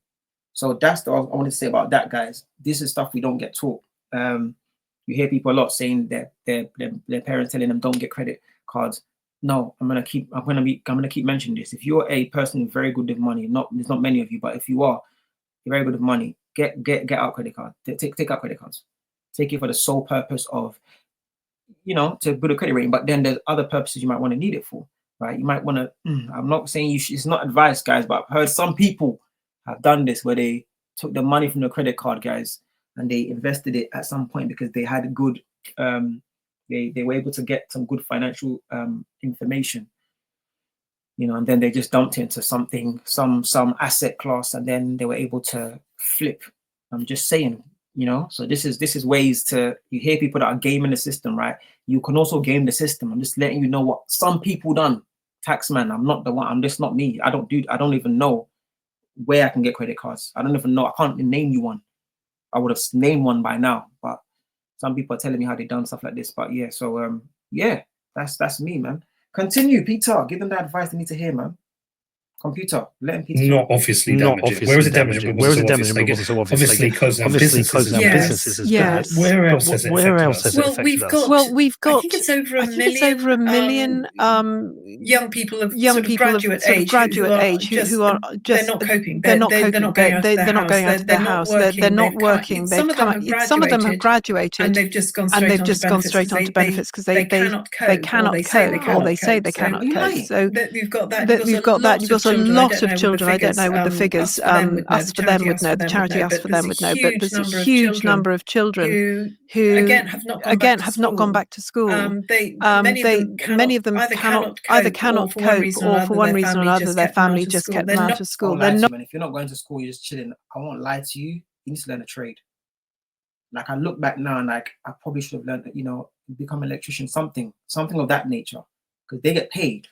So that's what I wanted to say about that, guys. This is stuff we don't get taught. You hear people a lot saying that their parents telling them don't get credit cards. No, I'm gonna keep mentioning this. If you're a person very good with money, there's not many of you, but if you are, you're very good with money, get out credit cards. Take out credit cards. Take it for the sole purpose of, you know, to build a credit rating. But then there's other purposes you might want to need it for, right? You might want to. I'm not saying you should. It's not advice, guys, but I've heard some people have done this where they took the money from the credit card, guys, and they invested it at some point because they had good, they were able to get some good financial information, you know, and then they just dumped it into something, some asset class, and then they were able to flip. I'm just saying, you know, so this is ways to, you hear people that are gaming the system, right? You can also game the system. I'm just letting you know what some people done. Taxman, I'm not the one. I'm just not me. I don't even know where I can get credit cards. I don't even know. I can't name you one. I would have named one by now, but some people are telling me how they done stuff like this. But yeah, so yeah, that's me, man. Continue, Peter. Give them the advice they need to hear, man. Computer, let him Peter. Not obviously damaging. Where is it damaging? Where is it damaging? Obviously, because our businesses is bad. Where else has it affected us? Well, we've got. I think it's over a million young people of graduate age who are just they're not coping. They're not going out of their house. They're not working. Some of them have graduated and they've just gone straight onto benefits because they cannot cope, or they say they cannot cope. So we've got that. You've got a lot of children. I don't know with the figures. Us for them would know. The charity Us for them would know. But there's a huge number of children who again have not gone back to school. Many of them either cannot cope, or for one reason or another, their family just kept them out of school. They're not. If you're not going to school, you're just chilling. I won't lie to you. You need to learn a trade. Like, I look back now and like, I probably should have learned, you know, become an electrician, something of that nature, because they get paid.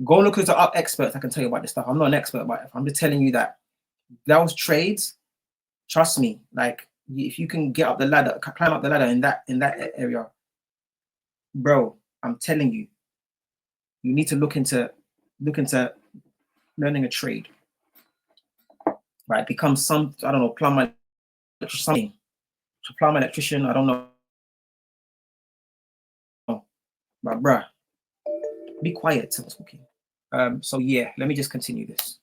Go look at the experts. I can tell you about this stuff. I'm not an expert, but I'm just telling you that those trades, trust me, like, if you can get up the ladder, climb up the ladder in that area, bro, I'm telling you, you need to look into learning a trade, right? Become I don't know, plumber, something. Plumber, electrician, I don't know. But bruh, be quiet till I'm talking. So yeah, let me just continue this.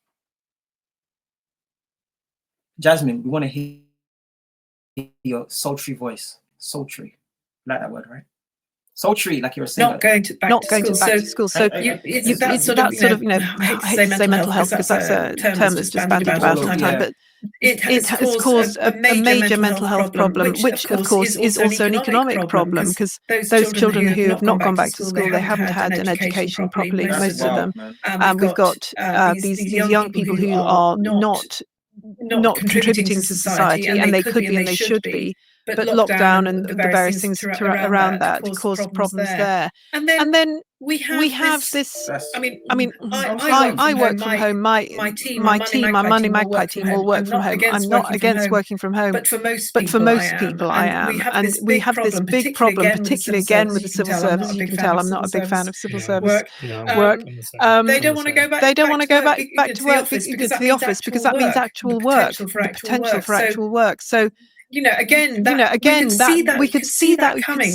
Jasmine, we want to hear your sultry voice. Sultry, like that word, right? Sultry, like you're a singer. Not going back to school. So it's that sort of, you know, I hate to say mental health because that's a term that's just bandied about all the time. But it has caused a major mental health problem, which of course is also an economic problem, because those children who have not gone back to school, they haven't had an education properly, most of them. We've got these young people who are not contributing to society, and they could be and they should be, but lockdown and the various things around that caused problems there. And then we have this. I mean, I work from home. My team, my Money Magpie team, will work from home. I'm not against working from home, but for most people, I am. And we have this big problem, particularly again with the civil service. You can tell I'm not a big fan of civil service work. They don't want to go back. They don't want to go back to work to the office, because that means actual work, the potential for actual work. So. We could see that coming,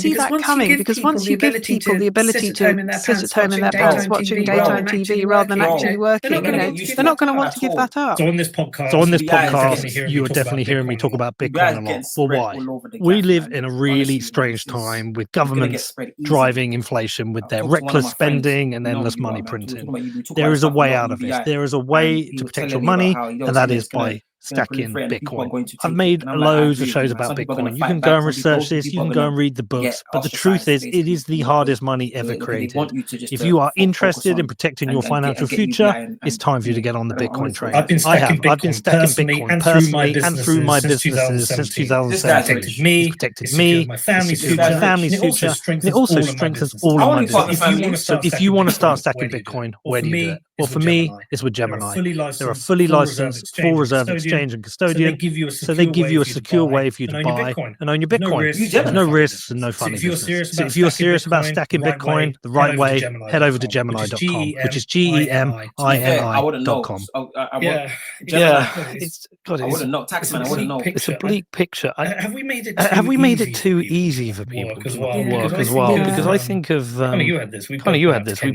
because once you give people the ability to sit at home in their pants watching daytime TV rather than actually working, they're not going to want to give that up. So on this podcast, you are definitely hearing me talk about Bitcoin a lot. Well, why? We live in a really strange time with governments driving inflation with their reckless spending and endless money printing. There is a way out of this. There is a way to protect your money, and that is by stacking Bitcoin. I've made loads of shows about Bitcoin. You can go and research this, you can go and read the books, but the truth is, it is the hardest money ever created. If you are interested in protecting your financial future, it's time for you to get on the Bitcoin train. I've been stacking Bitcoin personally and through my businesses since 2007. It's protected me, my family's future, and it also strengthens all of my business. So if you want to start stacking Bitcoin, where do you do it? Well, for me, it's with Gemini. They're a fully licensed, full reserve exchange and custodian, so they give you a secure way for you to buy and own your Bitcoin. There's no risks and no funny business. So if you're serious about stacking Bitcoin the right way, head over to Gemini.com, which is GEMINI.com. It's God. I wouldn't know. Taxman, I wouldn't know. It's a bleak picture. Have we made it too easy for people to work as well? Because I think of you had this. We've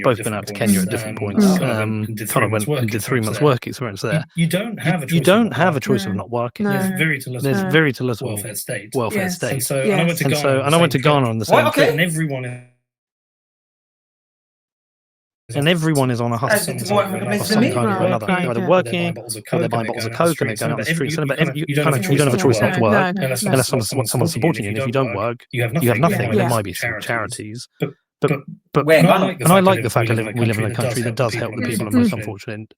both been out to Kenya at different points. Kind of went and did 3 months work experience there. You don't have a choice of not working. There's very little welfare state. And so I went to Ghana on the same trip, and everyone is on a hustle of some kind or another. They're either working, or they're buying bottles of Coke, and they're going out the streets. You don't have a choice not to work unless someone's supporting you. And if you don't work, you have nothing. There might be some charities. But I like the fact that we live in a country that does help the people the most unfortunate.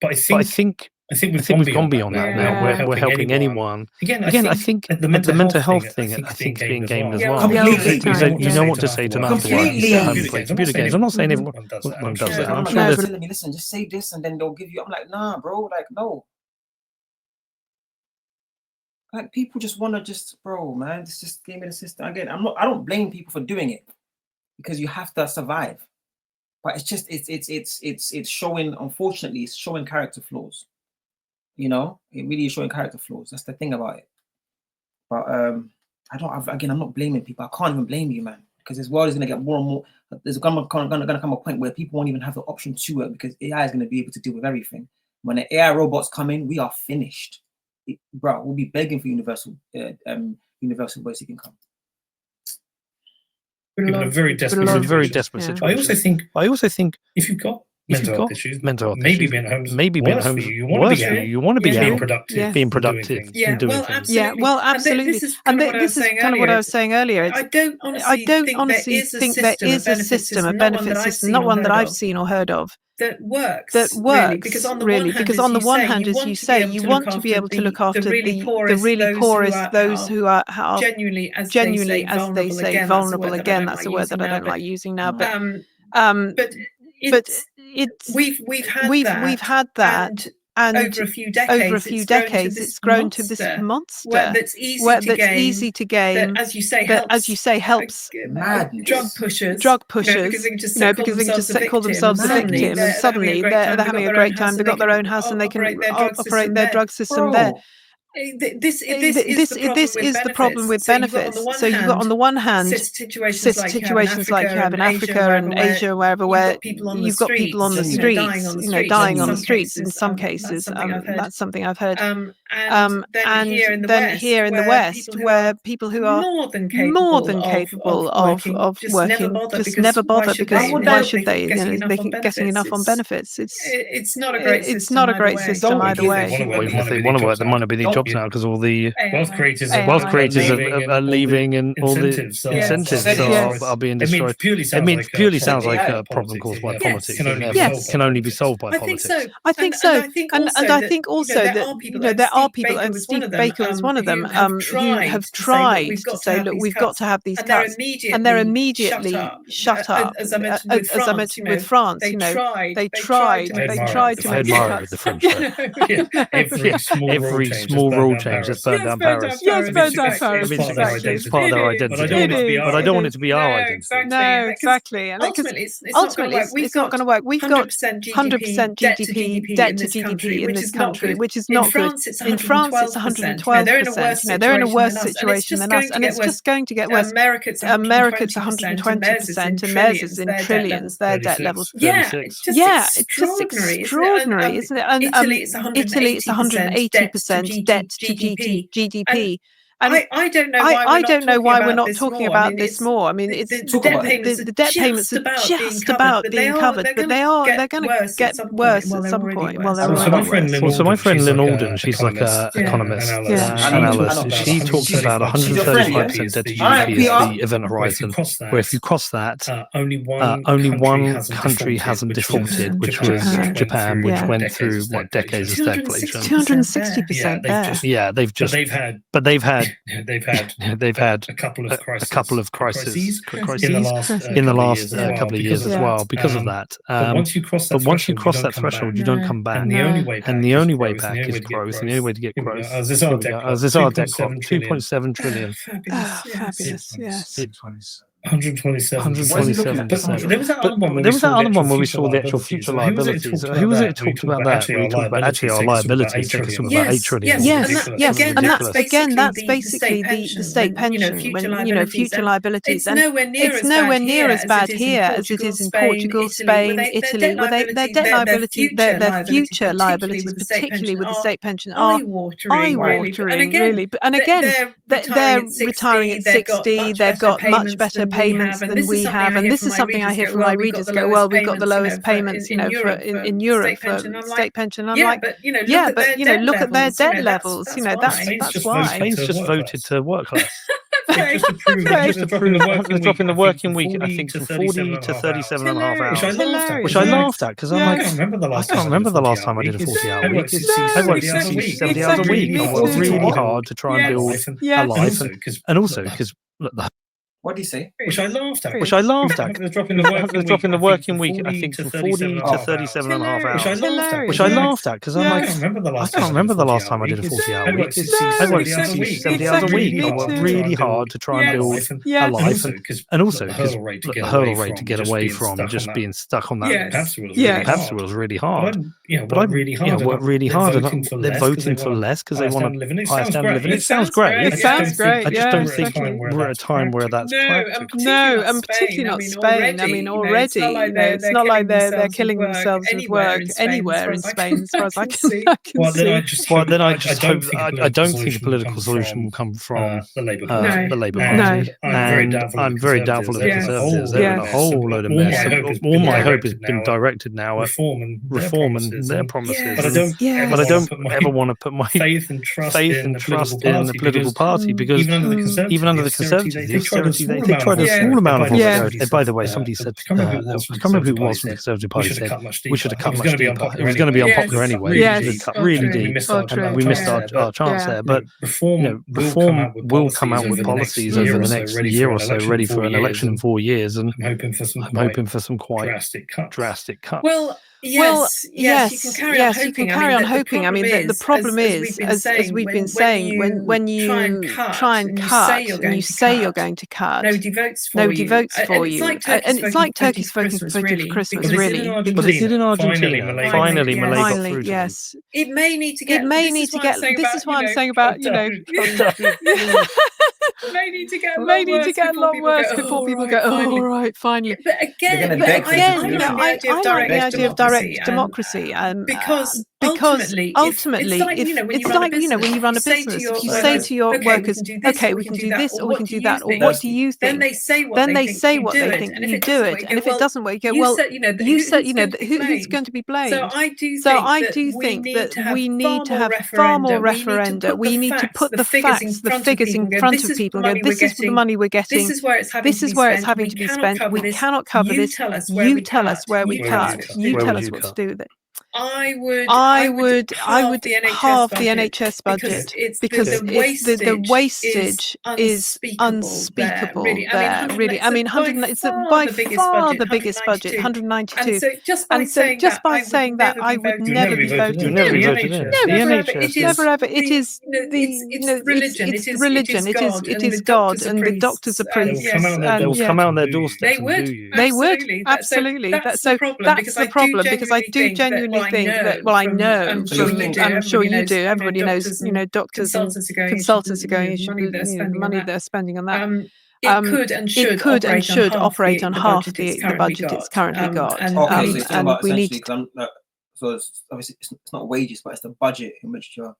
But I think we've gone beyond that now. We're helping anyone. Again, I think the mental health thing, I think, is being gamed as well. You know what to say to them after work. You sit home and play computer games. I'm not saying everyone does that. I'm sure they're telling me, listen, just say this, and then they'll give you. I'm like, nah, bro. Like, no. Like, people just want to bro, man. It's just game in the system. Again, I don't blame people for doing it, because you have to survive. But it's just it's showing, unfortunately, it's showing character flaws. It really is showing character flaws. That's the thing about it. But I'm not blaming people. I can't even blame you, man, because this world is gonna get more and more. There's gonna come a point where people won't even have the option to work, because AI is gonna be able to deal with everything. When the AI robots come in, we are finished. We'll be begging for universal basic income. In a very desperate situation. I also think if you've got mental health issues, maybe being at home worse for you. You want to be out, being productive, and doing things. Yeah, well, absolutely. This is kind of what I was saying earlier. I don't honestly think there is a system, a benefit system, not one that I've seen or heard of, that works. Really, because on the one hand, as you say, you want to be able to look after the really poorest, those who are genuinely, as they say, vulnerable. Again, that's a word that I don't like using now. But we've had that. And over a few decades, it's grown to this monster that's easy to game. That, as you say, helps drug pushers. Because they can just call themselves a victim, and suddenly they're having a great time. They've got their own house, and they can operate their drug system there. This is the problem with benefits. So you've got, on the one hand, situations like you have in Africa and Asia, wherever, where you've got people on the streets, dying on the streets in some cases. That's something I've heard. and then here in the West, where people who are more than capable of working just never bother because why should they? They're getting enough on benefits. It's not a great system either way. Even if they want to work, there might not be any jobs now because all the wealth creators are leaving, and all the incentives are being destroyed. It purely sounds like a problem caused by politics, and can only be solved by politics. I think so, and I think also that there are people, and Steve Baker was one of them, who have tried to say, look, we've got to have these cuts, and they're immediately shut up. As I mentioned with France, they tried to make the French. Every small rule change that's burned down Paris. Yes, burned down Paris. It's part of their identity. But I don't want it to be our identity. No, exactly. And ultimately, it's not going to work. We've got 100% GDP, debt to GDP in this country, which is not good. In France, it's 112%. They're in a worse situation than us, and it's just going to get worse. America's 120%, and theirs is in trillions. Their debt levels. It's just extraordinary, isn't it? And Italy, it's 180% debt to GDP. And I don't know why we're not talking about this more. I mean, the debt payments are just about being covered, but they're going to get worse at some point. So my friend Lynn Alden, she's like an economist, analyst. She talks about 135% debt to GDP as the event horizon, where if you cross that, only one country hasn't defaulted, which was Japan, which went through decades of stagflation. 260% there. Yeah, they've had a couple of crises in the last couple of years as well because of that. But once you cross that threshold, you don't come back. And the only way back is growth. And the only way to get growth is our debt clock, 2.7 trillion. Fabulous, yes. 127%. But there was that other one where we saw the actual future liabilities. Who was it who talked about that? We talked about actually our liabilities took us about 8 trillion. Yes, and that's basically the state pension. When future liabilities, and it's nowhere near as bad here as it is in Portugal, Spain, Italy, where their debt liability, their future liabilities, particularly with the state pension, are eye-watering, really. And again, they're retiring at 60. They've got much better payments than we have, and this is something I hear from my readers go, well, we've got the lowest payments, in Europe for state pension. I'm like, but look at their debt levels. That's why. Spain's just voted to work less. Just dropping the working week, I think, from 40 to 37 and a half hours. Which I laughed at because I'm like, I can't remember the last time I did a 40-hour week. I worked 60, 70 hours a week. I worked really hard to try and build a life, and also because what do you say? Which I laughed at. Dropping the working week, I think, from 40 to 37 and a half hours. Which I laughed at because I'm like, I can't remember the last time I did a 40-hour week. I worked 60, 70 hours a week. I worked really hard to try and build a life, and also because the hurdle rate to get away from just being stuck on that hamster wheel is really hard. But I worked really hard, and they're voting for less because they want a higher standard of living. It sounds great. It sounds great. I just don't think we're at a time where that's No, and particularly not Spain. I mean, already, it's not like they're killing themselves with work anywhere in Spain, as far as I can see. Then I just hope. I don't think a political solution will come from the Labour Party. And I'm very doubtful of the Conservatives. They're in a whole load of mess. All my hope has been directed now at reform and their promises. But I don't ever want to put my faith and trust in the political party, because even under the Conservatives, they tried a small amount of austerity. By the way, somebody said, I can't remember who it was from the Conservative Party, said we should have cut much deeper. It was going to be unpopular anyway. We should have cut really deep. We missed our chance there. But reform will come out with policies over the next year or so, ready for an election in 4 years, and I'm hoping for some quite drastic cuts. Well, yes, you can carry on hoping. I mean, the problem is, as we've been saying, when you try and cut and you say you're going to cut, nobody votes for you. And it's like turkeys voting for Christmas, really. But they did in Argentina. Finally, Malay got through. Yes. It may need to get. This is what I'm saying about, may need to get a lot worse before people go, all right, finally. But again, I like the idea of direct democracy, because ultimately, it's like, you know, when you run a business, if you say to your workers, okay, we can do this or we can do that, or what do you think? Then they say what they think, and you do it. And if it doesn't work, you go, well, you said, you know, who's going to be blamed? So I do think that we need to have far more referenda. We need to put the facts, the figures in front of people and go, this is the money we're getting. This is where it's having to be spent. We cannot cover this. You tell us where we cut. You tell us what to do with it. I would halve the NHS budget because the wastage is unspeakable. Really, I mean, it's by far the biggest budget, 192. And so just by saying that, I would never be voted in. Never ever. It is it's religion. It is God, and the doctors are priests. They will come out on their doorsteps. They would absolutely. That's the problem because I do genuinely think that, well, I know, I'm sure you do, everybody knows, you know, doctors and consultants are going, the money they're spending on that. It could and should operate on half the budget it's currently got. And we need to... So it's obviously it's not wages, but it's the budget in which you're...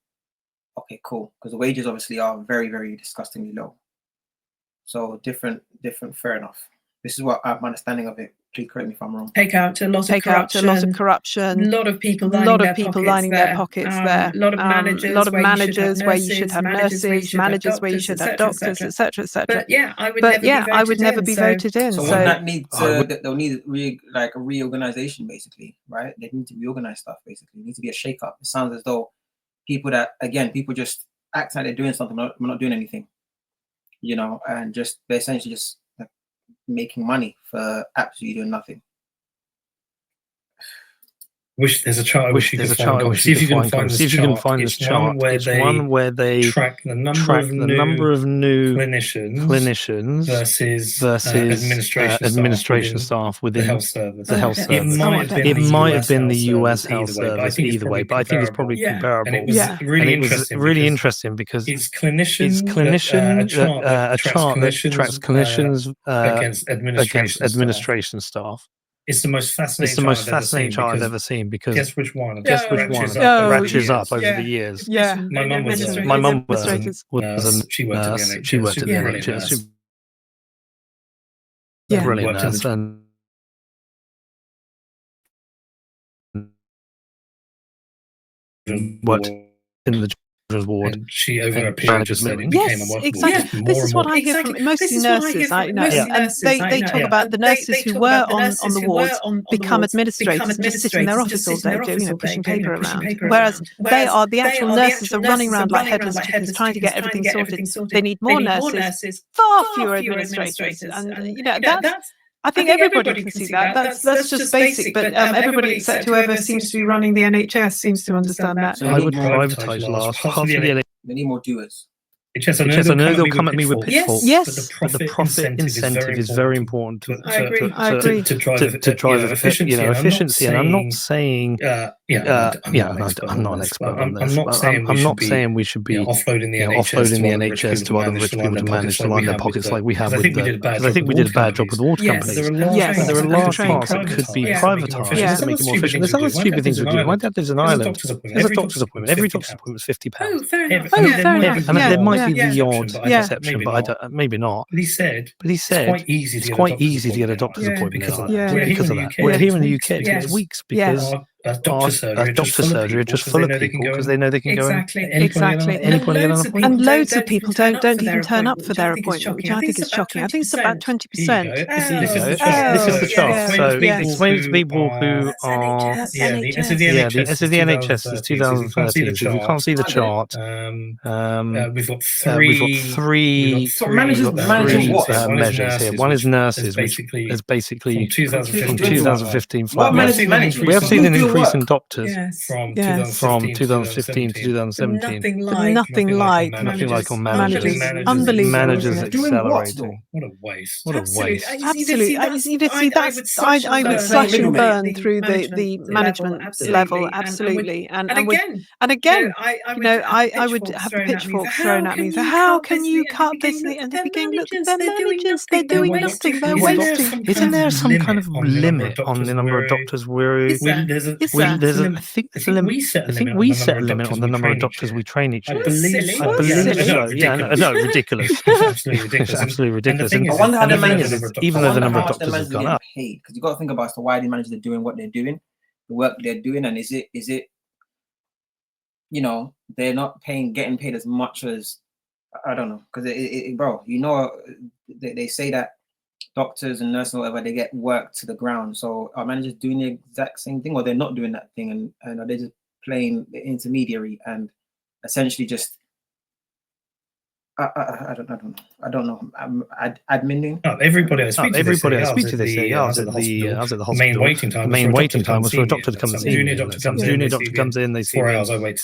Okay, cool. Because the wages obviously are very, very disgustingly low. So different, fair enough. This is what my understanding of it. Please correct me if I'm wrong. Take out a lot of corruption. A lot of people lining their pockets there. A lot of managers where you should have nurses, managers where you should have doctors, etc., etc. But I would never be voted in. So that needs they'll need a reorganization, basically, right? They need to reorganize stuff, basically. It needs to be a shake-up. It sounds as though people just act like they're doing something, we're not doing anything, you know, and they're essentially just making money for absolutely doing nothing. There's a chart. See if you can find this chart. It's one where they track the number of new clinicians versus administration staff within the health service. It might have been the US health service either way, but I think it's probably comparable. And it was really interesting because it's a chart that tracks clinicians against administration staff. It's the most fascinating chart I've ever seen because guess which one? Ratchets up over the years. Yeah, my mum was a nurse. She worked at the NHS. Brilliant nurse. And worked in the children's ward. And she over a period just became unworkable. Exactly. This is what I hear from mostly nurses. And they talk about the nurses who were on the wards become administrators and just sit in their office all day, pushing paper around. Whereas the actual nurses are running around like headless chickens trying to get everything sorted. They need more nurses, far fewer administrators, and that's. I think everybody can see that. That's just basic. But everybody except whoever seems to be running the NHS seems to understand that. I would privatise last half of the NHS. They need more doers. I know they'll come at me with pitfalls. Yes. But the profit incentive is very important to drive efficiency. And I'm not saying, I'm not an expert on this. I'm not saying we should be offloading the NHS to other rich people to manage to line their pockets like we have with because I think we did a bad job with water companies. Yes, there are large parts that could be privatised to make it more efficient. There's other stupid things we do. My dad lives in Ireland. There's a doctor's appointment. Every doctor's appointment is £50. Oh, fair enough. And there might be the odd exception, but maybe not. But he said it's quite easy to get a doctor's appointment because of that. Where here in the UK, it takes weeks because doctor surgery are just full of people because they know they can go exactly. And loads of people don't even turn up for their appointment, which I think is shocking. I think it's about 20%. This is the chart. So explain to people who are this is the NHS since 2013. So if you can't see the chart, we've got three measures here. One is nurses, which is basically from 2015 flat. We have seen an increase in doctors from 2015 to 2017. Nothing like on managers. Unbelievable. Managers accelerating. What a waste. Absolutely. I would slash and burn through the management level. Absolutely. And again, I would have the pitchfork thrown at me. So how can you cut this? And they're beginning, look, they're managers. They're doing nothing. They're wasting. Isn't there some kind of limit on the number of doctors I think we set a limit on the number of doctors we train each year. I believe so. Yeah, no, ridiculous. Absolutely ridiculous. Absolutely ridiculous. I wonder how the managers, even though the number of doctors has gone up, paid, because you got to think about why the managers are doing what they're doing, the work they're doing, and is it, you know, they're not getting paid as much as, I don't know, because bro, you know, they say that doctors and nurses or whatever, they get work to the ground. So are managers doing the exact same thing, or they're not doing that thing, and are they just playing the intermediary and essentially just I don't know. Admin. Everybody I speak to, they say, I was at the hospital. The main waiting time was for a doctor to come and see me. Some junior doctor comes in, they see 4 hours. I wait to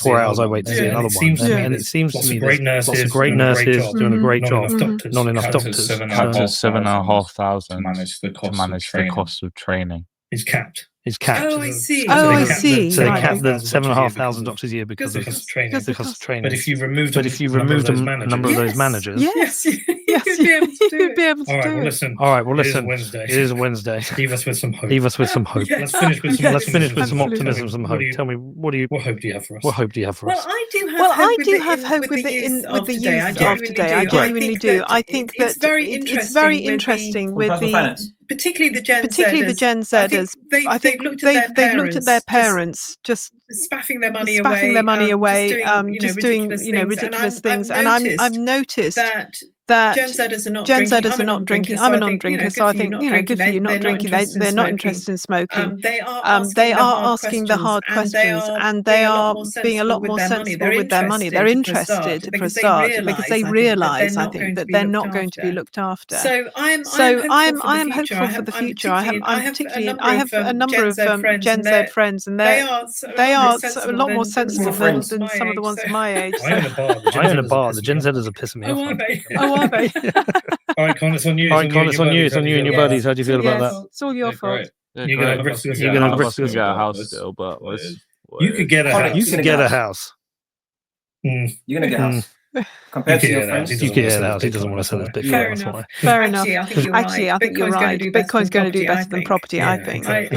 see another one. And it seems to me there's lots of great nurses doing a great job. Not enough doctors. 7,500 to manage the cost of training. Is capped. Oh, I see. I see. So they cap the 7,500 doctors a year because of training. But if you removed a number of those managers, yes, you'd be able to do it. All right, well, listen. It is a Wednesday. Leave us with some hope. Let's finish with some optimism, some hope. Tell me, what hope do you have for us? What hope do you have for us? Well, I do have hope with the youth of today. I genuinely do. I think that it's very interesting with particularly the Gen Zers. They've looked at their parents just spaffing their money away, just doing ridiculous things. And I've noticed that Gen Zers are not drinking. I'm a non-drinker, so I think good for you not drinking. They're not interested in smoking. They are asking the hard questions, and they are being a lot more sensible with their money. They're interested for a start because they realise, I think, that they're not going to be looked after. So I am hopeful for the future. I have a number of Gen Z friends, and they are a lot more sensible than some of the ones my age. I own a bar. The Gen Zers are pissing me off. All right, Con, it's on you. It's on you and your buddies. How do you feel about that? It's all your fault. You're gonna risk to get a house still, but you could get a house. You could get a house. You're gonna get a house. Compared to your friends, you can get a house. He doesn't want to sell his Bitcoin. Fair enough. Actually, I think you're right. Bitcoin's going to do better than property. I think. I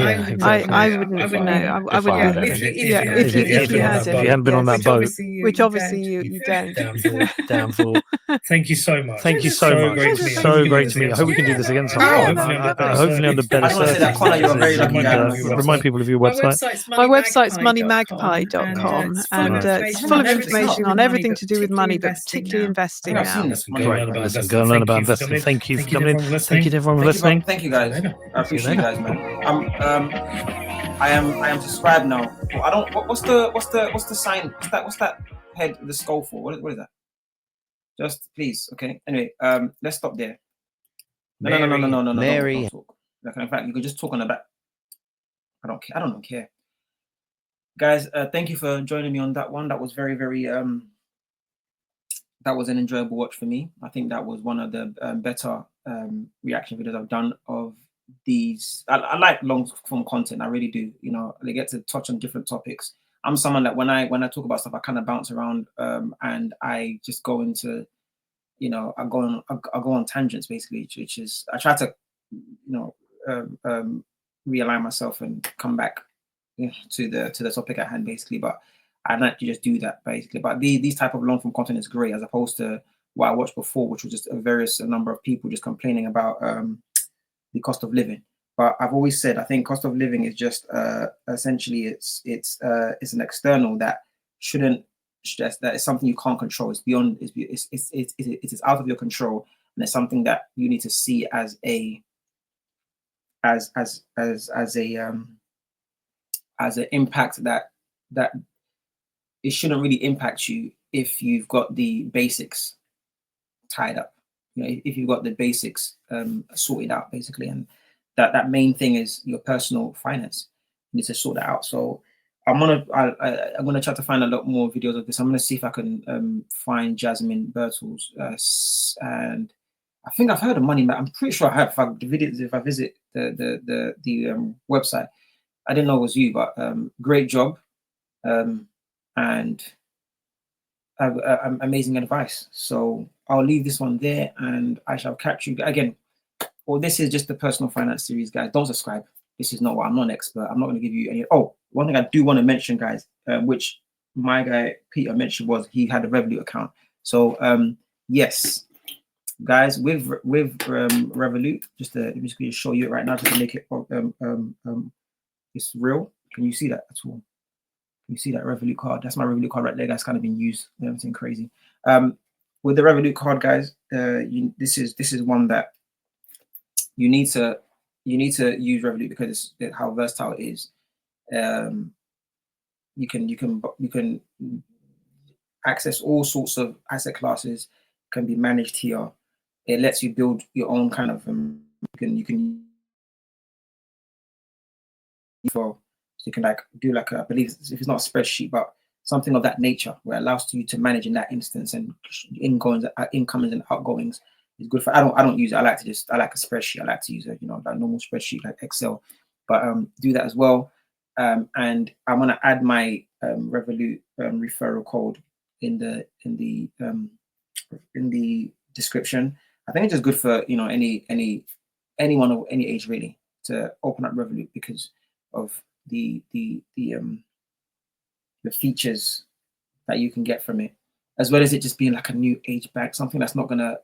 wouldn't know. I wouldn't. If you had it. If you haven't been on that boat, which obviously you don't. Downfall. Thank you so much. So great to meet you. I hope we can do this again sometime. Hopefully under better circumstances. Remind people of your website. My website's moneymagpie.com, and it's full of information on everything to do with money, but particularly investing now. Listen, go and learn about investing. Thank you for coming in. Thank you to everyone for listening. Thank you guys. I appreciate you guys, man. I am subscribed now. I don't. What's the sign? What's that head? The skull for? What is that? Just please, okay. Anyway, let's stop there. No. Mary. Don't talk. Like, in fact, you can just talk on the back. I don't care. I don't care. Guys, thank you for joining me on that one. That was very, very. That was an enjoyable watch for me. I think that was one of the better reaction videos I've done of these. I like long form content. I really do. You know, they get to touch on different topics. I'm someone that when I talk about stuff, I kind of bounce around and I just go into, you know, I go on tangents basically, which is I try to, you know, realign myself and come back to the topic at hand basically. But I like to just do that basically. But these type of long form content is great as opposed to what I watched before, which was just a number of people just complaining about the cost of living. But I've always said I think cost of living is just essentially it's an external that that is something you can't control. It's beyond. It is out of your control, and it's something that you need to see as an impact that it shouldn't really impact you if you've got the basics tied up. You know, if you've got the basics sorted out basically, and that main thing is your personal finance. You need to sort that out. So I'm gonna try to find a lot more videos of this. I'm gonna see if I can find Jasmine Birtles, and I think I've heard of Money. I'm pretty sure I have. If I visit the website, I didn't know it was you, but great job, and amazing advice. So I'll leave this one there, and I shall catch you again. Well, this is just the personal finance series, guys. Don't subscribe. this is not what I'm not an expert. I'm not going to give you any. Oh, one thing I do want to mention, guys, which my guy Peter mentioned, was he had a Revolut account. So yes, guys, with Revolut, let me just show you it right now just to make it it's real. Can you see that at all? Can you see that Revolut card? That's my Revolut card right there. That's kind of been used. Everything crazy. With the Revolut card, guys, this is one that you need to use Revolut because it's how versatile it is. You can access all sorts of asset classes, can be managed here. It lets you build your own kind of you can so you can like do like I believe if it's not a spreadsheet, but something of that nature where it allows you to manage in that instance and incomings and outgoings. It's good for. I don't use it. I like a spreadsheet. I like to use a that normal spreadsheet like Excel, but do that as well. And I'm gonna add my Revolut referral code in the description. I think it's just good for anyone of any age really to open up Revolut because of the features that you can get from it, as well as it just being like a new age bank, something that's not gonna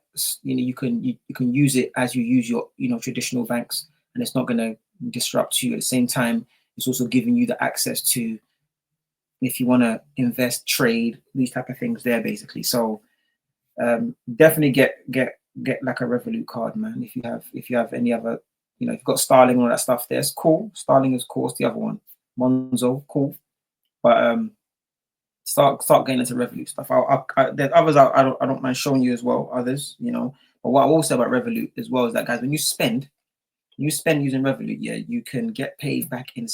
you can use it as you use your traditional banks, and it's not gonna disrupt you. At the same time, it's also giving you the access to, if you want to invest, trade, these type of things there basically. So definitely get like a Revolut card, man. If you have any other, if you've got Starling and all that stuff, there's cool. Starling is cool. It's the other one, Monzo, cool. But start getting into Revolut stuff. There's others I don't mind showing you as well. Others, But what I will say about Revolut as well is that, guys, when you spend using Revolut, yeah, you can get paid back in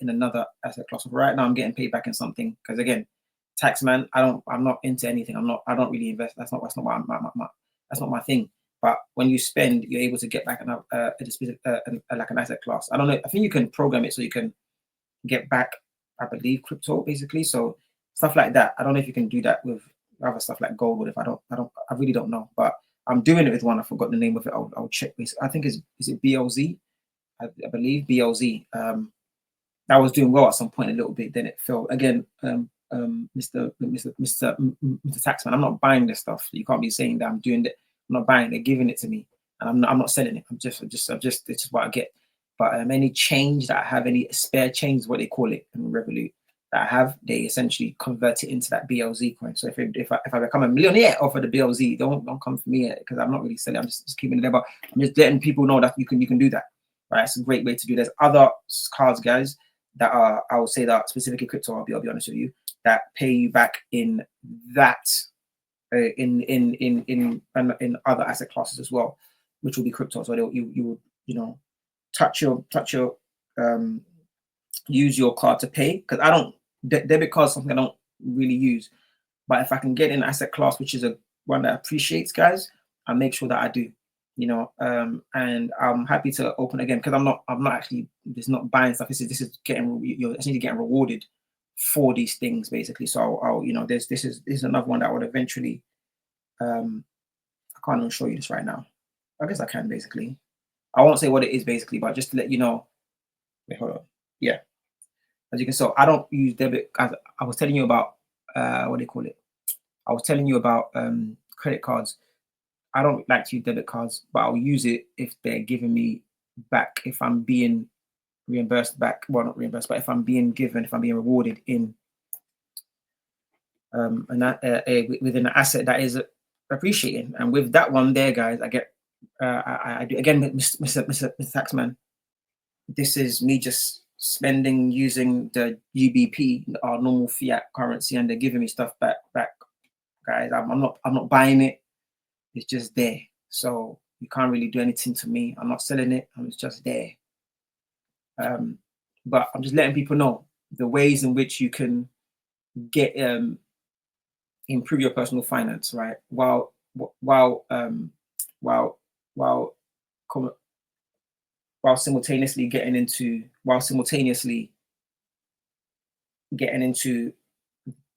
another asset class. Right now, I'm getting paid back in something because, again, tax man, I'm not into anything. I don't really invest. That's not my thing. But when you spend, you're able to get back like an asset class. I don't know. I think you can program it so you can get back, I believe, crypto basically. So stuff like that. I don't know if you can do that with other stuff like gold. But I really don't know. But I'm doing it with one. I forgot the name of it. I'll check this. I think is it BLZ? I believe BLZ. That was doing well at some point a little bit. Then it fell again. Mr. Taxman, I'm not buying this stuff. You can't be saying that I'm doing it. I'm not buying it. They're giving it to me, and I'm not selling it. I'm just. It's just what I get. But any change that I have, any spare change is what they call it in Revolut that I have, they essentially convert it into that BLZ coin. So if I become a millionaire off of the BLZ, don't come for me because I'm not really selling. I'm just keeping it there. But I'm just letting people know that you can do that. Right? It's a great way to do. There's other cards, guys, that are, I would say, that specifically crypto. I'll be honest with you, that pay you back in that in other asset classes as well, which will be crypto. So you would touch your use your card to pay, because I don't debit card is something I don't really use, but if I can get in an asset class which is one that appreciates, guys, I make sure that I do, and I'm happy to open again because I'm not actually just not buying stuff. This is you're essentially getting rewarded for these things basically. So I'll this is another one that I would eventually I can't even show you this right now. I guess I can basically. I won't say what it is basically, but just to let you know. Wait, hold on. Yeah. As you can see, I don't use debit. I was telling you about what do you call it? I was telling you about credit cards. I don't like to use debit cards, but I'll use it if they're giving me back, if I'm being reimbursed back. Well, not reimbursed, but if I'm being rewarded in within an asset that is appreciating. And with that one there, guys, I get I do again, Mr. Taxman. This is me just spending using the GBP, our normal fiat currency, and they're giving me stuff back, guys. I'm not buying it. It's just there, so you can't really do anything to me. I'm not selling it. It's just there. But I'm just letting people know the ways in which you can get improve your personal finance, right? While simultaneously getting into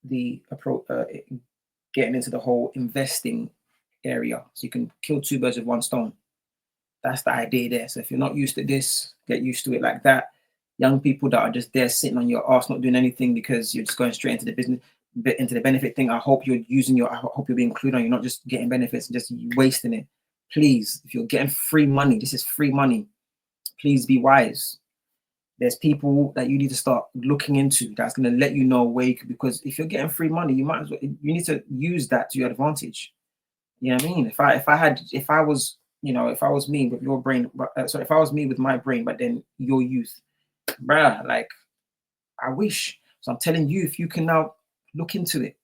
the whole investing area. So you can kill two birds with one stone. That's the idea there. So if you're not used to this, get used to it like that. Young people that are just there sitting on your ass, not doing anything because you're just going straight into the business, into the benefit thing. I hope you're I hope you're being included on. You're not just getting benefits and just wasting it. Please, if you're getting free money, this is free money. Please be wise. There's people that you need to start looking into that's going to let you know where you could, because if you're getting free money, you might as well, you need to use that to your advantage. You know what I mean? If I was me with your brain, if I was me with my brain, but then your youth, bruh, like, I wish. So I'm telling you, if you can now look into it,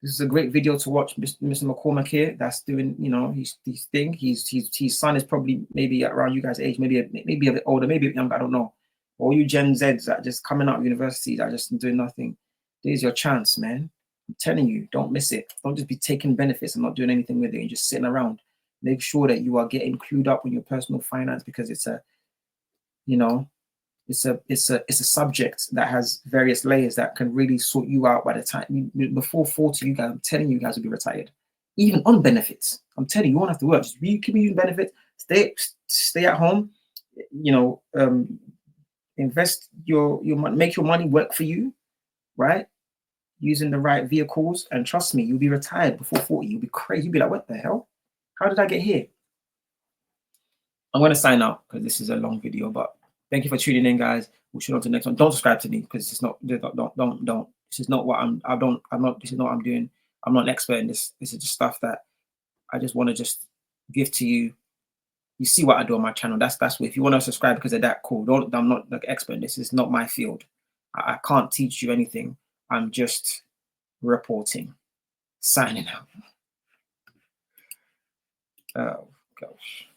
this is a great video to watch. Mr. McCormack here, that's doing, his thing. His son is probably maybe around you guys' age, maybe a bit older, maybe a bit younger, I don't know. All you Gen Zs that are just coming out of university that are just doing nothing, there's your chance, man. I'm telling you, don't miss it. Don't just be taking benefits and not doing anything with it and just sitting around. Make sure that you are getting clued up on your personal finance, because it's a subject that has various layers that can really sort you out by the time before 40. You guys, I'm telling you, guys will be retired, even on benefits. I'm telling you, you won't have to work. Just keep using benefits. Stay at home. Invest your money, make your money work for you, right? Using the right vehicles, and trust me, you'll be retired before 40. You'll be crazy. You'll be like, what the hell? How did I get here? I'm going to sign out because this is a long video, but thank you for tuning in, guys. We'll shoot on to the next one. Don't subscribe to me because it's not. Don't. This is not what I'm. This is not what I'm doing. I'm not an expert in this. This is just stuff that I just want to just give to you. You see what I do on my channel. That's what. If you want to subscribe because of that, cool. I'm not like expert. This is not my field. I can't teach you anything. I'm just reporting. Signing out. Oh gosh.